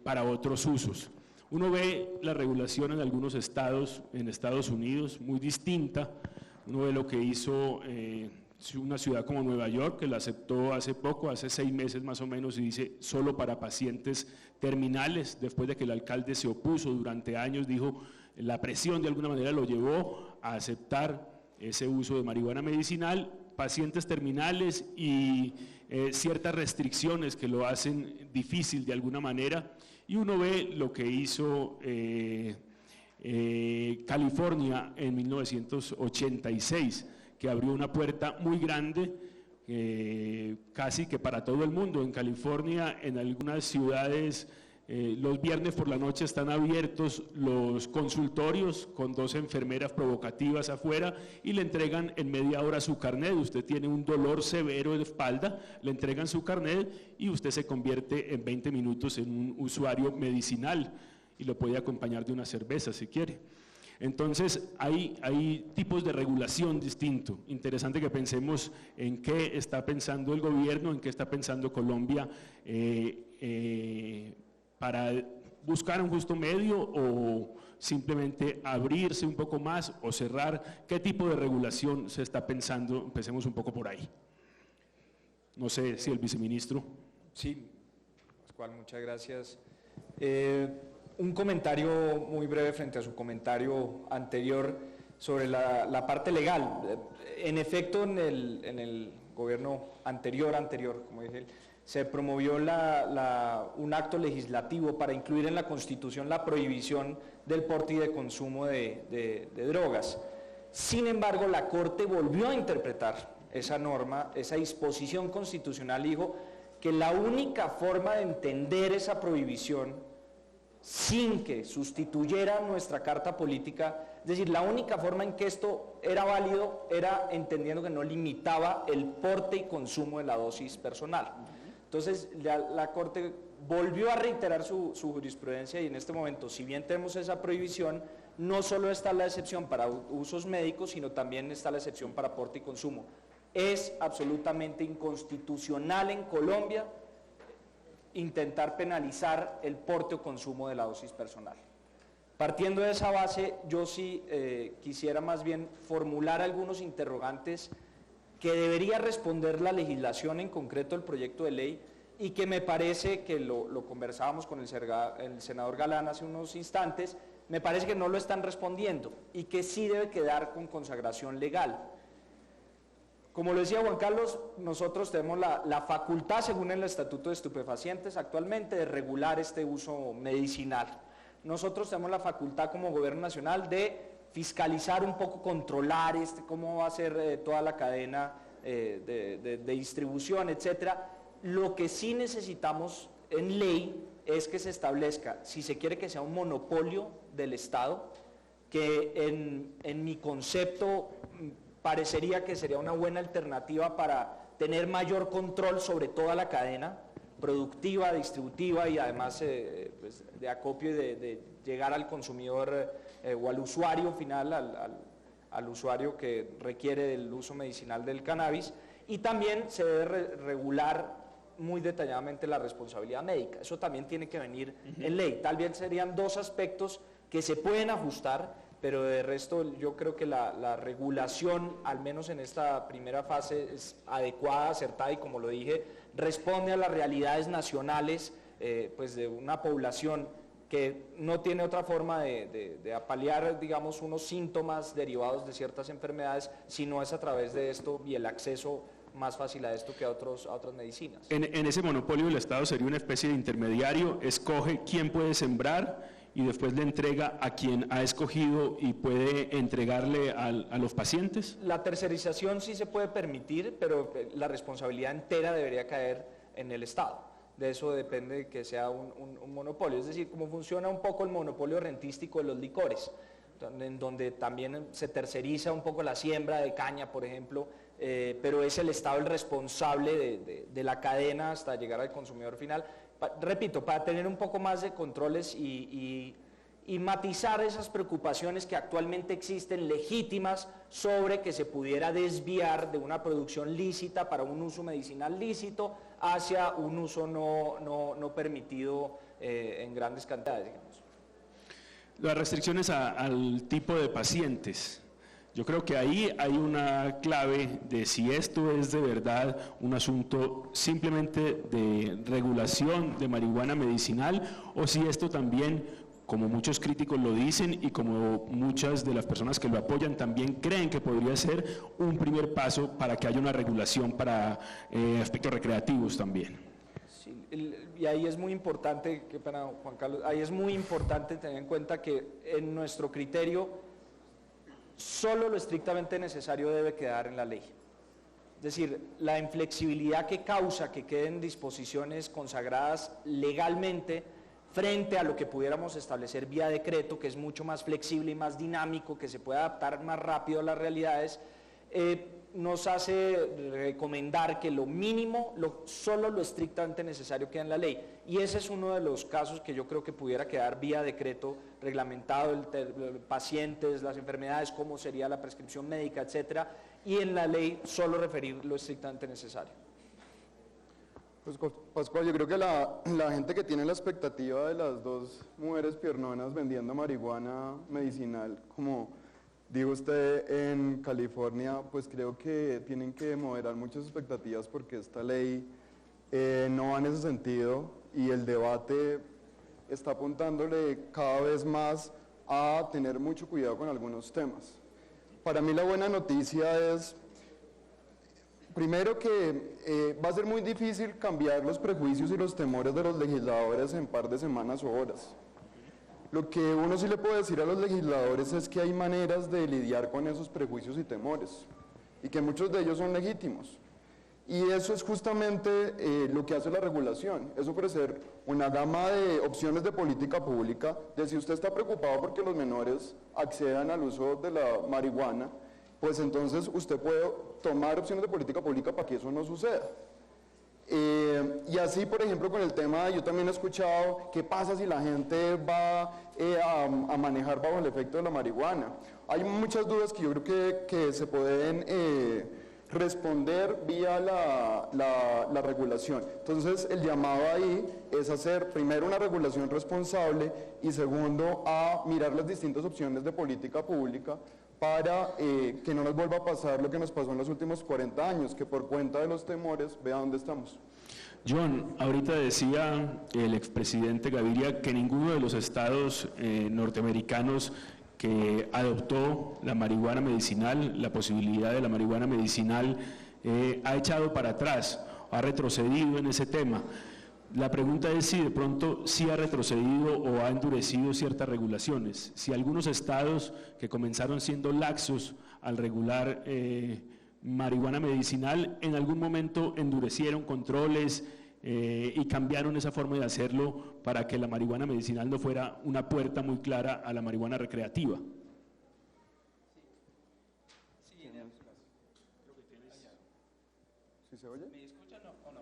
para otros usos. Uno ve la regulación en algunos estados, en Estados Unidos, muy distinta. Uno ve lo que hizo una ciudad como Nueva York, que la aceptó hace poco, hace 6 meses más o menos, y dice solo para pacientes terminales, después de que el alcalde se opuso durante años, dijo, la presión de alguna manera lo llevó a aceptar ese uso de marihuana medicinal, pacientes terminales y ciertas restricciones que lo hacen difícil de alguna manera. Y uno ve lo que hizo California en 1986, que abrió una puerta muy grande, casi que para todo el mundo. En California, en algunas ciudades, los viernes por la noche están abiertos los consultorios con 2 enfermeras provocativas afuera y le entregan en media hora su carnet. Usted tiene un dolor severo de espalda, le entregan su carnet y usted se convierte en 20 minutos en un usuario medicinal y lo puede acompañar de una cerveza si quiere. Entonces hay tipos de regulación distintos. Interesante que pensemos en qué está pensando el gobierno, en qué está pensando Colombia para buscar un justo medio o simplemente abrirse un poco más o cerrar. ¿Qué tipo de regulación se está pensando? Empecemos un poco por ahí. No sé si el viceministro. Sí, Pascual, muchas gracias. Un comentario muy breve frente a su comentario anterior sobre la parte legal. En efecto, en el gobierno anterior, como dije, se promovió un acto legislativo para incluir en la Constitución la prohibición del porte y de consumo de drogas. Sin embargo, la Corte volvió a interpretar esa norma, esa disposición constitucional, dijo que la única forma de entender esa prohibición sin que sustituyera nuestra carta política, es decir, la única forma en que esto era válido era entendiendo que no limitaba el porte y consumo de la dosis personal. Entonces la Corte volvió a reiterar su jurisprudencia y en este momento, si bien tenemos esa prohibición, no solo está la excepción para usos médicos, sino también está la excepción para porte y consumo. Es absolutamente inconstitucional en Colombia intentar penalizar el porte o consumo de la dosis personal. Partiendo de esa base, yo sí quisiera más bien formular algunos interrogantes que debería responder la legislación, en concreto el proyecto de ley, y que me parece que lo conversábamos con el senador Galán hace unos instantes, me parece que no lo están respondiendo y que sí debe quedar con consagración legal. Como lo decía Juan Carlos, nosotros tenemos la facultad, según el Estatuto de Estupefacientes actualmente, de regular este uso medicinal. Nosotros tenemos la facultad como Gobierno Nacional de fiscalizar un poco, controlar cómo va a ser toda la cadena de distribución, etcétera. Lo que sí necesitamos en ley es que se establezca, si se quiere que sea un monopolio del Estado, que en mi concepto parecería que sería una buena alternativa para tener mayor control sobre toda la cadena productiva, distributiva y además pues, de acopio y de llegar al consumidor o al usuario final, al usuario que requiere del uso medicinal del cannabis, y también se debe regular muy detalladamente la responsabilidad médica. Eso también tiene que venir en ley. Tal vez serían dos aspectos que se pueden ajustar, pero de resto yo creo que la regulación, al menos en esta primera fase, es adecuada, acertada y, como lo dije, responde a las realidades nacionales pues de una población que no tiene otra forma de apalear, digamos, unos síntomas derivados de ciertas enfermedades, sino es a través de esto y el acceso más fácil a esto que a otras medicinas. En ese monopolio el Estado sería una especie de intermediario, escoge quién puede sembrar y después le entrega a quien ha escogido y puede entregarle a los pacientes. La tercerización sí se puede permitir, pero la responsabilidad entera debería caer en el Estado. De eso depende que sea un monopolio, es decir, cómo funciona un poco el monopolio rentístico de los licores, en donde también se terceriza un poco la siembra de caña, por ejemplo, pero es el Estado el responsable de la cadena hasta llegar al consumidor final. Repito, para tener un poco más de controles y matizar esas preocupaciones que actualmente existen legítimas sobre que se pudiera desviar de una producción lícita para un uso medicinal lícito hacia un uso no permitido en grandes cantidades, digamos. Las restricciones al tipo de pacientes. Yo creo que ahí hay una clave de si esto es de verdad un asunto simplemente de regulación de marihuana medicinal o si esto también, como muchos críticos lo dicen y como muchas de las personas que lo apoyan también creen que podría ser un primer paso para que haya una regulación para aspectos recreativos también. Sí, y ahí es muy importante, qué pena Juan Carlos, ahí es muy importante tener en cuenta que en nuestro criterio solo lo estrictamente necesario debe quedar en la ley. Es decir, la inflexibilidad que causa que queden disposiciones consagradas legalmente frente a lo que pudiéramos establecer vía decreto, que es mucho más flexible y más dinámico, que se puede adaptar más rápido a las realidades, nos hace recomendar que lo mínimo, solo lo estrictamente necesario queda en la ley. Y ese es uno de los casos que yo creo que pudiera quedar vía decreto reglamentado, pacientes, las enfermedades, cómo sería la prescripción médica, etcétera, y en la ley solo referir lo estrictamente necesario. Pues Pascual, yo creo que la gente que tiene la expectativa de las dos mujeres piernonas vendiendo marihuana medicinal, como digo usted en California, pues creo que tienen que moderar muchas expectativas porque esta ley no va en ese sentido y el debate está apuntándole cada vez más a tener mucho cuidado con algunos temas. Para mí la buena noticia es, primero, que va a ser muy difícil cambiar los prejuicios y los temores de los legisladores en par de semanas o horas. Lo que uno sí le puede decir a los legisladores es que hay maneras de lidiar con esos prejuicios y temores, y que muchos de ellos son legítimos. Y eso es justamente lo que hace la regulación, es ofrecer una gama de opciones de política pública, de si usted está preocupado porque los menores accedan al uso de la marihuana, pues entonces usted puede tomar opciones de política pública para que eso no suceda. Y así, por ejemplo, con el tema, yo también he escuchado qué pasa si la gente va a manejar bajo el efecto de la marihuana. Hay muchas dudas que yo creo que se pueden responder vía la regulación. Entonces, el llamado ahí es hacer primero una regulación responsable y segundo a mirar las distintas opciones de política pública para que no nos vuelva a pasar lo que nos pasó en los últimos 40 años, que por cuenta de los temores, vea dónde estamos. John, ahorita decía el expresidente Gaviria que ninguno de los estados norteamericanos que adoptó la marihuana medicinal, la posibilidad de la marihuana medicinal, ha echado para atrás, ha retrocedido en ese tema. La pregunta es si de pronto sí ha retrocedido o ha endurecido ciertas regulaciones. Si algunos estados que comenzaron siendo laxos al regular marihuana medicinal, en algún momento endurecieron controles y cambiaron esa forma de hacerlo para que la marihuana medicinal no fuera una puerta muy clara a la marihuana recreativa. ¿Sí se oye? ¿Me escuchan o no?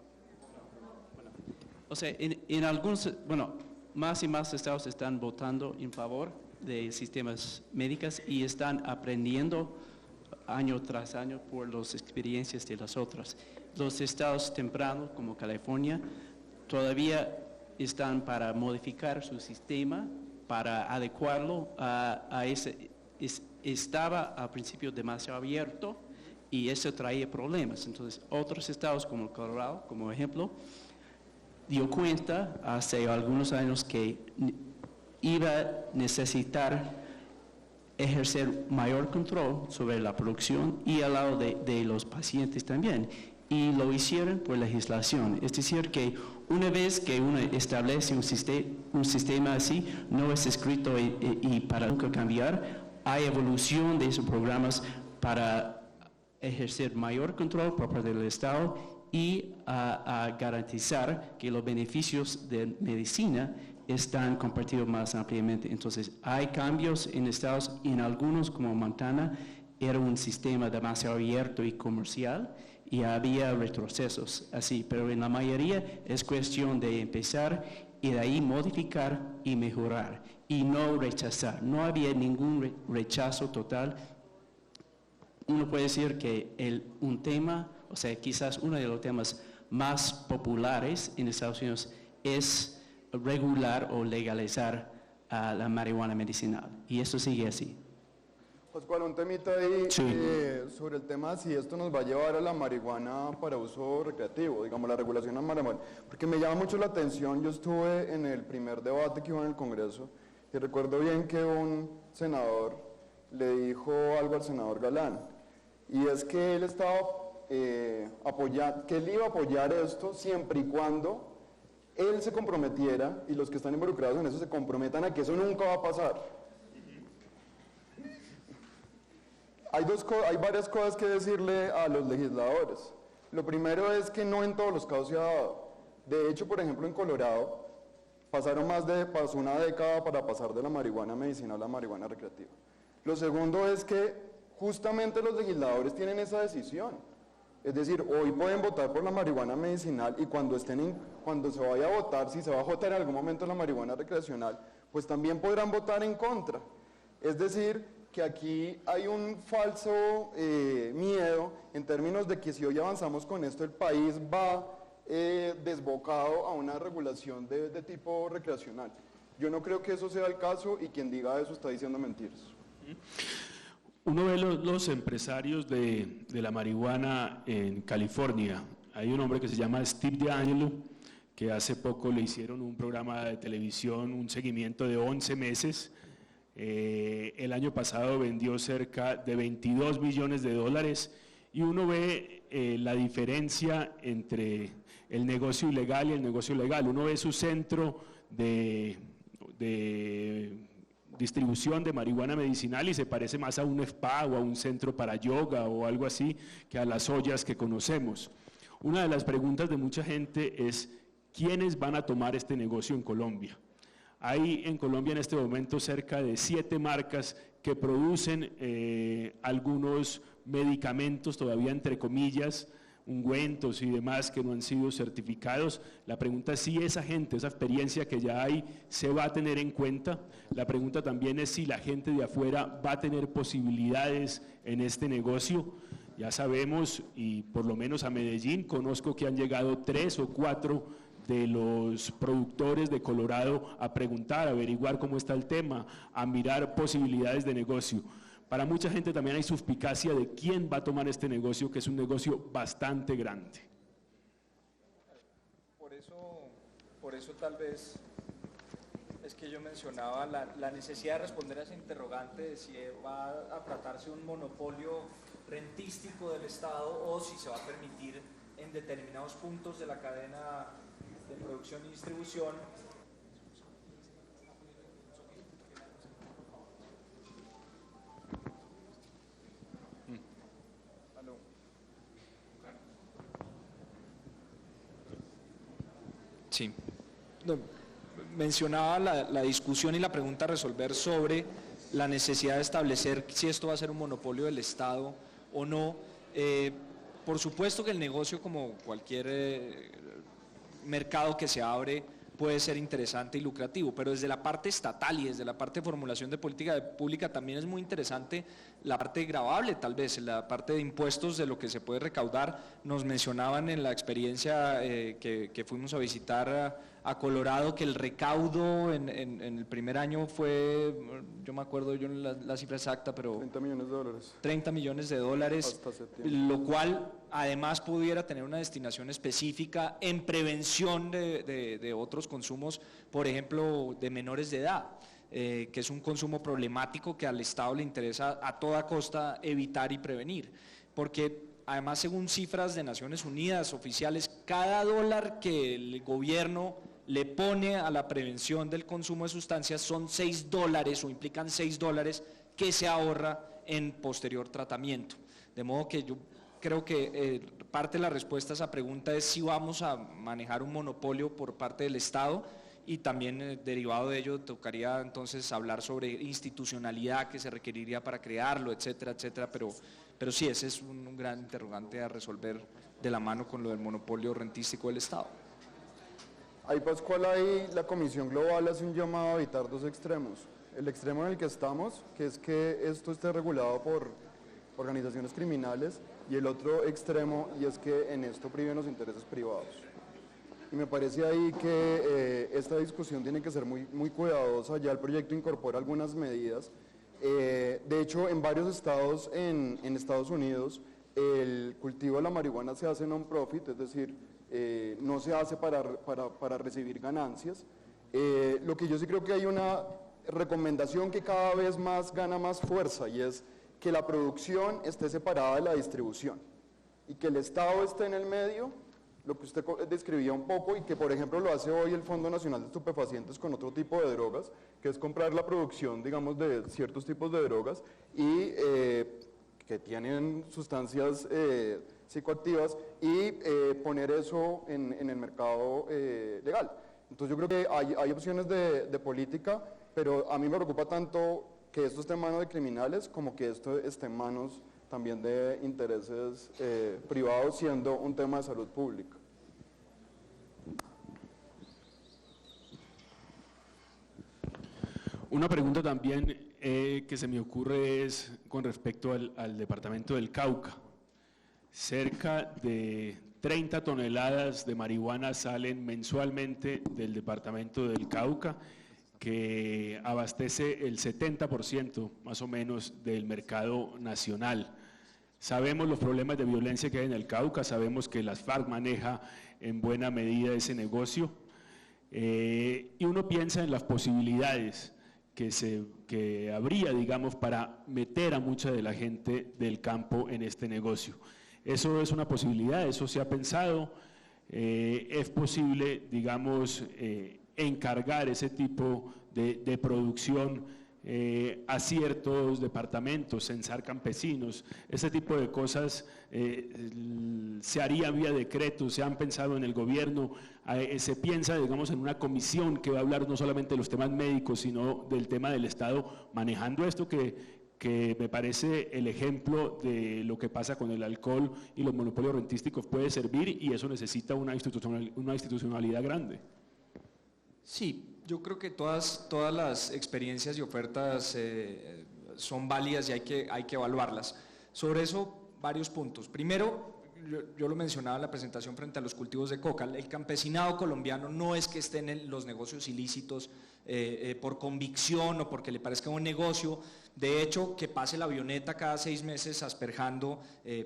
Bueno, o sea, en algunos, bueno, más y más estados están votando en favor de sistemas médicos y están aprendiendo año tras año por las experiencias de las otras. Los estados tempranos, como California, todavía están para modificar su sistema, para adecuarlo a ese. Estaba al principio demasiado abierto y eso traía problemas. Entonces, otros estados como Colorado, como ejemplo, dio cuenta hace algunos años que iba a necesitar ejercer mayor control sobre la producción y al lado de los pacientes también. Y lo hicieron por legislación. Es decir, que una vez que uno establece un sistema así, no es escrito y para nunca cambiar, hay evolución de esos programas para ejercer mayor control por parte del Estado y a garantizar que los beneficios de medicina están compartidos más ampliamente. Entonces, hay cambios en estados, en algunos como Montana, era un sistema demasiado abierto y comercial y había retrocesos así, pero en la mayoría es cuestión de empezar y de ahí modificar y mejorar y no rechazar. No había ningún rechazo total. Uno puede decir que un tema, o sea, quizás uno de los temas más populares en Estados Unidos es regular o legalizar la marihuana medicinal, y eso sigue así. Pascual, un temita ahí Sí. Sobre el tema si esto nos va a llevar a la marihuana para uso recreativo, digamos la regulación a marihuana, porque me llama mucho la atención. Yo estuve en el primer debate que hubo en el Congreso y recuerdo bien que un senador le dijo algo al senador Galán, y es que él estaba que él iba a apoyar esto siempre y cuando él se comprometiera y los que están involucrados en eso se comprometan a que eso nunca va a pasar. Hay varias cosas que decirle a los legisladores. Lo primero es que no en todos los casos se ha dado. De hecho, por ejemplo, en Colorado pasó una década para pasar de la marihuana medicinal a la marihuana recreativa. Lo segundo es que justamente los legisladores tienen esa decisión. Es decir, hoy pueden votar por la marihuana medicinal y cuando se vaya a votar, si se va a votar en algún momento la marihuana recreacional, pues también podrán votar en contra. Es decir, que aquí hay un falso miedo en términos de que si hoy avanzamos con esto, el país va desbocado a una regulación de tipo recreacional. Yo no creo que eso sea el caso y quien diga eso está diciendo mentiras. Uno ve los empresarios de la marihuana en California. Hay un hombre que se llama Steve DeAngelo, que hace poco le hicieron un programa de televisión, un seguimiento de 11 meses. El año pasado vendió cerca de $22 millones y uno ve la diferencia entre el negocio ilegal y el negocio legal. Uno ve su centro de distribución de marihuana medicinal y se parece más a un spa o a un centro para yoga o algo así que a las ollas que conocemos. Una de las preguntas de mucha gente es ¿quiénes van a tomar este negocio en Colombia? Hay en Colombia en este momento cerca de 7 marcas que producen algunos medicamentos todavía entre comillas, ungüentos y demás que no han sido certificados. La pregunta es si esa gente, esa experiencia que ya hay, se va a tener en cuenta. La pregunta también es si la gente de afuera va a tener posibilidades en este negocio. Ya sabemos, y por lo menos a Medellín conozco que han llegado 3 o 4 de los productores de Colorado a preguntar, a averiguar cómo está el tema, a mirar posibilidades de negocio. Para mucha gente también hay suspicacia de quién va a tomar este negocio, que es un negocio bastante grande. Por eso tal vez es que yo mencionaba la necesidad de responder a ese interrogante de si va a tratarse un monopolio rentístico del Estado o si se va a permitir en determinados puntos de la cadena de producción y distribución Sí. No, mencionaba la discusión y la pregunta a resolver sobre la necesidad de establecer si esto va a ser un monopolio del Estado o no. Por supuesto que el negocio, como cualquier mercado que se abre, puede ser interesante y lucrativo, pero desde la parte estatal y desde la parte de formulación de política pública también es muy interesante la parte gravable, tal vez, la parte de impuestos de lo que se puede recaudar. Nos mencionaban en la experiencia que fuimos a visitar a Colorado que el recaudo en el primer año fue, yo me acuerdo yo la cifra exacta, pero 30 millones de dólares. 30 millones de dólares, lo cual además pudiera tener una destinación específica en prevención de otros consumos, por ejemplo, de menores de edad, que es un consumo problemático que al Estado le interesa a toda costa evitar y prevenir, porque además, según cifras de Naciones Unidas oficiales, cada dólar que el gobierno le pone a la prevención del consumo de sustancias son $6 o implican $6 que se ahorra en posterior tratamiento. De modo que yo creo que parte de la respuesta a esa pregunta es si vamos a manejar un monopolio por parte del Estado, y también derivado de ello tocaría entonces hablar sobre institucionalidad que se requeriría para crearlo, etcétera, etcétera, pero sí, ese es un gran interrogante a resolver de la mano con lo del monopolio rentístico del Estado. Ahí, Pascual, ahí la Comisión Global hace un llamado a evitar dos extremos. El extremo en el que estamos, que es que esto esté regulado por organizaciones criminales, y el otro extremo, y es que en esto priven los intereses privados. Y me parece ahí que esta discusión tiene que ser muy cuidadosa. Ya el proyecto incorpora algunas medidas. De hecho, en varios estados en Estados Unidos, el cultivo de la marihuana se hace non-profit, es decir, no se hace para recibir ganancias. Lo que yo sí creo que hay una recomendación que cada vez más gana más fuerza, y es que la producción esté separada de la distribución y que el Estado esté en el medio, lo que usted describía un poco, y que por ejemplo lo hace hoy el Fondo Nacional de Estupefacientes con otro tipo de drogas, que es comprar la producción, digamos, de ciertos tipos de drogas y que tienen sustancias psicoactivas, y poner eso en el mercado legal. Entonces yo creo que hay opciones de política, pero a mí me preocupa tanto que esto esté en manos de criminales como que esto esté en manos también de intereses privados, siendo un tema de salud pública. Una pregunta también que se me ocurre es con respecto al departamento del Cauca. Cerca de 30 toneladas de marihuana salen mensualmente del departamento del Cauca, que abastece el 70% más o menos del mercado nacional. Sabemos los problemas de violencia que hay en el Cauca, sabemos que las FARC maneja en buena medida ese negocio, y uno piensa en las posibilidades que habría, digamos, para meter a mucha de la gente del campo en este negocio. Eso es una posibilidad, eso se ha pensado, es posible, digamos, encargar ese tipo de producción a ciertos departamentos, censar campesinos, ese tipo de cosas se haría vía decreto, se han pensado en el gobierno, se piensa, digamos, en una comisión que va a hablar no solamente de los temas médicos, sino del tema del Estado manejando esto, que me parece el ejemplo de lo que pasa con el alcohol y los monopolios rentísticos puede servir, y eso necesita una institucionalidad grande. Sí, yo creo que todas las experiencias y ofertas son válidas y hay que evaluarlas. Sobre eso, varios puntos. Primero, yo lo mencionaba en la presentación frente a los cultivos de coca, el campesinado colombiano no es que esté en los negocios ilícitos por convicción o porque le parezca un negocio. De hecho, que pase la avioneta cada 6 meses asperjando,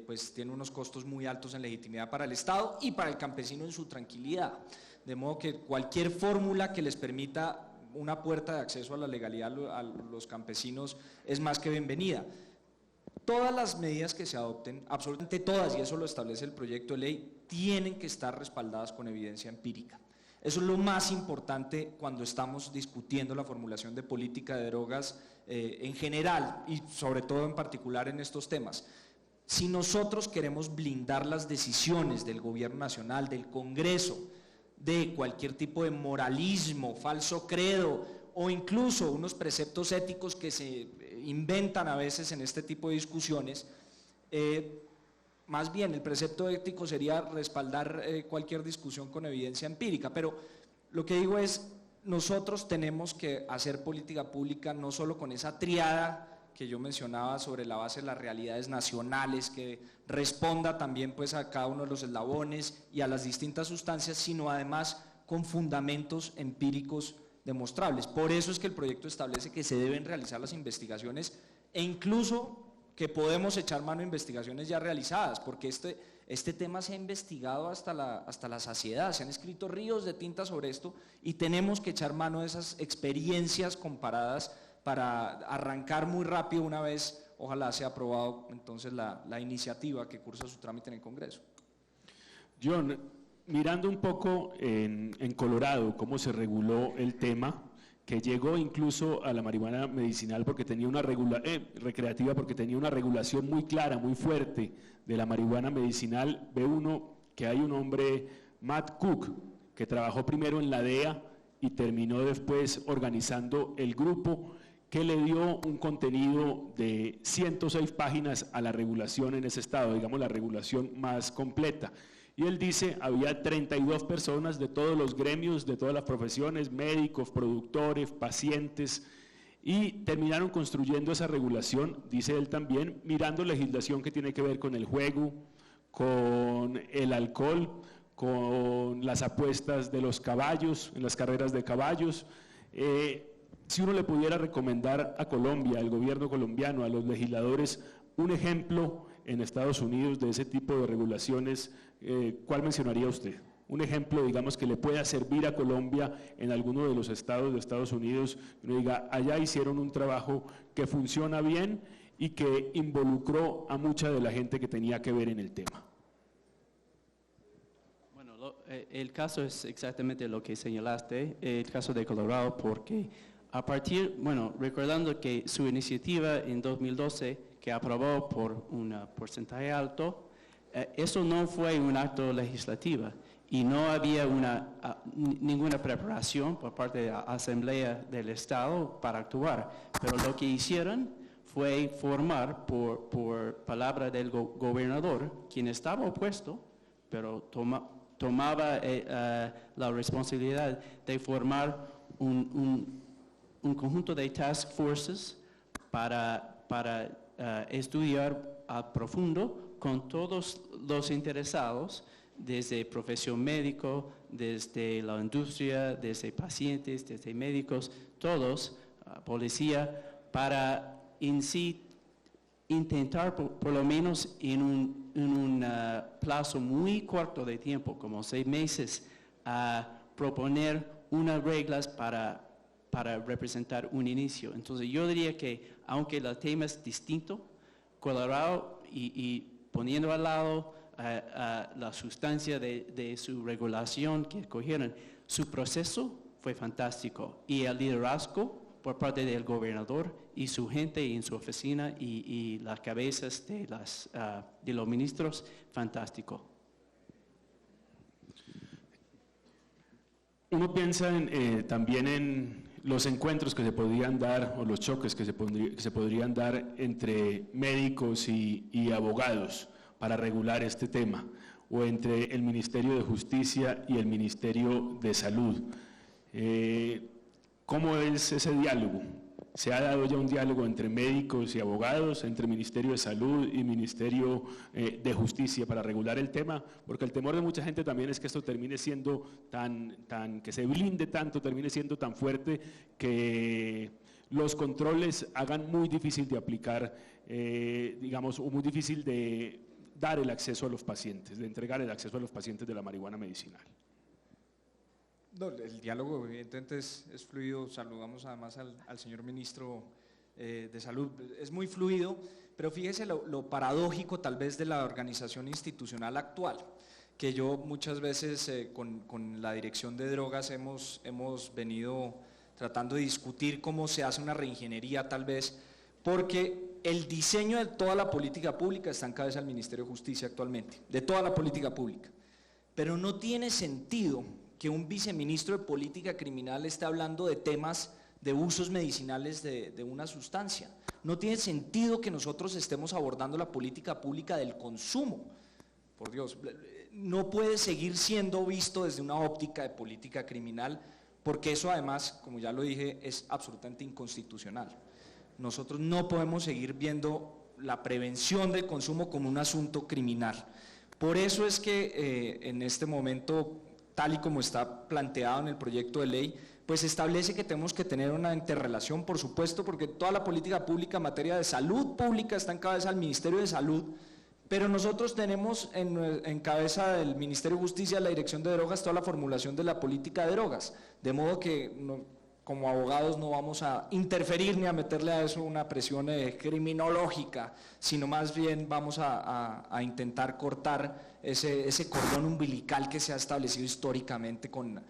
pues tiene unos costos muy altos en legitimidad para el Estado y para el campesino en su tranquilidad. De modo que cualquier fórmula que les permita una puerta de acceso a la legalidad a los campesinos es más que bienvenida. Todas las medidas que se adopten, absolutamente todas, y eso lo establece el proyecto de ley, tienen que estar respaldadas con evidencia empírica. Eso es lo más importante cuando estamos discutiendo la formulación de política de drogas en general y sobre todo en particular en estos temas. Si nosotros queremos blindar las decisiones del gobierno nacional, del Congreso, de cualquier tipo de moralismo, falso credo o incluso unos preceptos éticos que se inventan a veces en este tipo de discusiones, más bien el precepto ético sería respaldar cualquier discusión con evidencia empírica, pero lo que digo es, nosotros tenemos que hacer política pública no solo con esa triada que yo mencionaba sobre la base de las realidades nacionales, que responda también pues a cada uno de los eslabones y a las distintas sustancias, sino además con fundamentos empíricos demostrables. Por eso es que el proyecto establece que se deben realizar las investigaciones e incluso que podemos echar mano a investigaciones ya realizadas, porque este tema se ha investigado hasta la saciedad, se han escrito ríos de tinta sobre esto y tenemos que echar mano de esas experiencias comparadas para arrancar muy rápido una vez, ojalá sea aprobado entonces la iniciativa que cursa su trámite en el Congreso. John, mirando un poco en Colorado cómo se reguló el tema, que llegó incluso a la marihuana medicinal porque tenía una recreativa porque tenía una regulación muy clara, muy fuerte de la marihuana medicinal, ve uno que hay un hombre, Matt Cook, que trabajó primero en la DEA y terminó después organizando el grupo que le dio un contenido de 106 páginas a la regulación en ese estado, digamos la regulación más completa. Y él dice, había 32 personas de todos los gremios, de todas las profesiones, médicos, productores, pacientes, y terminaron construyendo esa regulación, dice él también, mirando legislación que tiene que ver con el juego, con el alcohol, con las apuestas de los caballos, en las carreras de caballos. Si uno le pudiera recomendar a Colombia, al gobierno colombiano, a los legisladores, un ejemplo en Estados Unidos de ese tipo de regulaciones, ¿cuál mencionaría usted? Un ejemplo, digamos, que le pueda servir a Colombia en alguno de los estados de Estados Unidos, que uno diga, allá hicieron un trabajo que funciona bien y que involucró a mucha de la gente que tenía que ver en el tema. Bueno, el caso es exactamente lo que señalaste, el caso de Colorado, porque a partir, recordando que su iniciativa en 2012, que aprobó por un porcentaje alto, eso no fue un acto legislativo y no había ninguna preparación por parte de la Asamblea del Estado para actuar. Pero lo que hicieron fue formar, por palabra del gobernador, quien estaba opuesto, pero tomaba la responsabilidad de formar un conjunto de task forces para estudiar a profundo con todos los interesados, desde profesión médico, desde la industria, desde pacientes, desde médicos, todos, policía, para en sí intentar por lo menos en un plazo muy corto de tiempo, como 6 meses, proponer unas reglas para representar un inicio. Entonces yo diría que aunque el tema es distinto, Colorado y poniendo al lado la sustancia de su regulación que escogieron, su proceso fue fantástico y el liderazgo por parte del gobernador y su gente en su oficina y las cabezas de los ministros, fantástico. Uno piensa también en los encuentros que se podrían dar o los choques que se podrían dar entre médicos y abogados para regular este tema, o entre el Ministerio de Justicia y el Ministerio de Salud. ¿Cómo es ese diálogo? Se ha dado ya un diálogo entre médicos y abogados, entre Ministerio de Salud y Ministerio de Justicia para regular el tema, porque el temor de mucha gente también es que esto termine siendo que se blinde tanto, termine siendo tan fuerte que los controles hagan muy difícil de aplicar, digamos, o muy difícil de dar el acceso a los pacientes, de entregar el acceso a los pacientes de la marihuana medicinal. No, el diálogo evidentemente es fluido, saludamos además al señor ministro de Salud, es muy fluido, pero fíjese lo paradójico tal vez de la organización institucional actual, que yo muchas veces con la dirección de drogas hemos venido tratando de discutir cómo se hace una reingeniería tal vez, porque el diseño de toda la política pública está en cabeza del Ministerio de Justicia actualmente, de toda la política pública, pero no tiene sentido que un viceministro de política criminal esté hablando de temas de usos medicinales de una sustancia. No tiene sentido que nosotros estemos abordando la política pública del consumo. Por Dios, no puede seguir siendo visto desde una óptica de política criminal, porque eso además, como ya lo dije, es absolutamente inconstitucional. Nosotros no podemos seguir viendo la prevención del consumo como un asunto criminal. Por eso es que en este momento, tal y como está planteado en el proyecto de ley, pues establece que tenemos que tener una interrelación, por supuesto, porque toda la política pública en materia de salud pública está en cabeza del Ministerio de Salud, pero nosotros tenemos en cabeza del Ministerio de Justicia, la Dirección de Drogas, toda la formulación de la política de drogas, de modo que como abogados no vamos a interferir ni a meterle a eso una presión criminológica, sino más bien vamos a intentar cortar ese cordón umbilical que se ha establecido históricamente con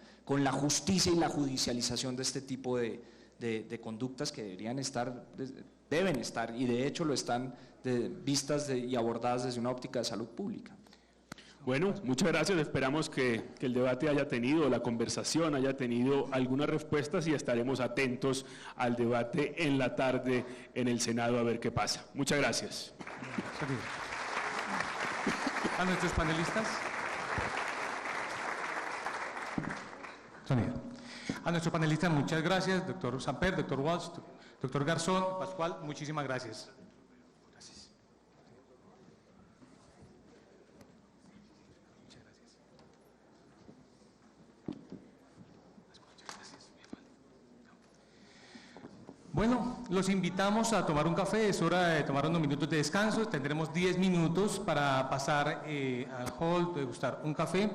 la justicia y la judicialización de este tipo de conductas que deben estar, y de hecho lo están, vistas y abordadas desde una óptica de salud pública. Bueno, muchas gracias. Esperamos que el debate haya tenido, la conversación haya tenido algunas respuestas y estaremos atentos al debate en la tarde en el Senado a ver qué pasa. Muchas gracias. A nuestros panelistas. Sonido. A nuestros panelistas, muchas gracias, doctor Samper, doctor Walsh, doctor Garzón, Pascual, muchísimas gracias. Bueno, los invitamos a tomar un café, es hora de tomar unos minutos de descanso, tendremos 10 minutos para pasar al hall, degustar un café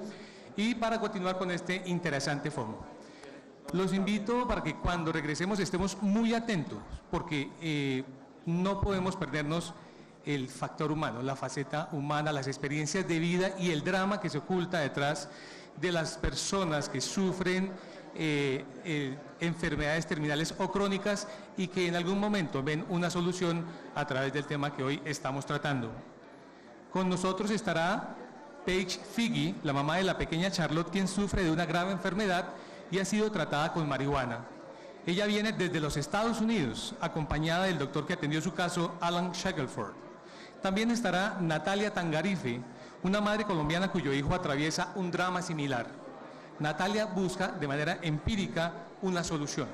y para continuar con este interesante foro. Los invito para que cuando regresemos estemos muy atentos, porque no podemos perdernos el factor humano, la faceta humana, las experiencias de vida y el drama que se oculta detrás de las personas que sufren enfermedades terminales o crónicas y que en algún momento ven una solución a través del tema que hoy estamos tratando. Con nosotros estará Paige Figi, la mamá de la pequeña Charlotte, quien sufre de una grave enfermedad y ha sido tratada con marihuana. Ella viene desde los Estados Unidos, acompañada del doctor que atendió su caso, Alan Shackelford. También estará Natalia Tangarife, una madre colombiana cuyo hijo atraviesa un drama similar. Natalia busca de manera empírica una solución.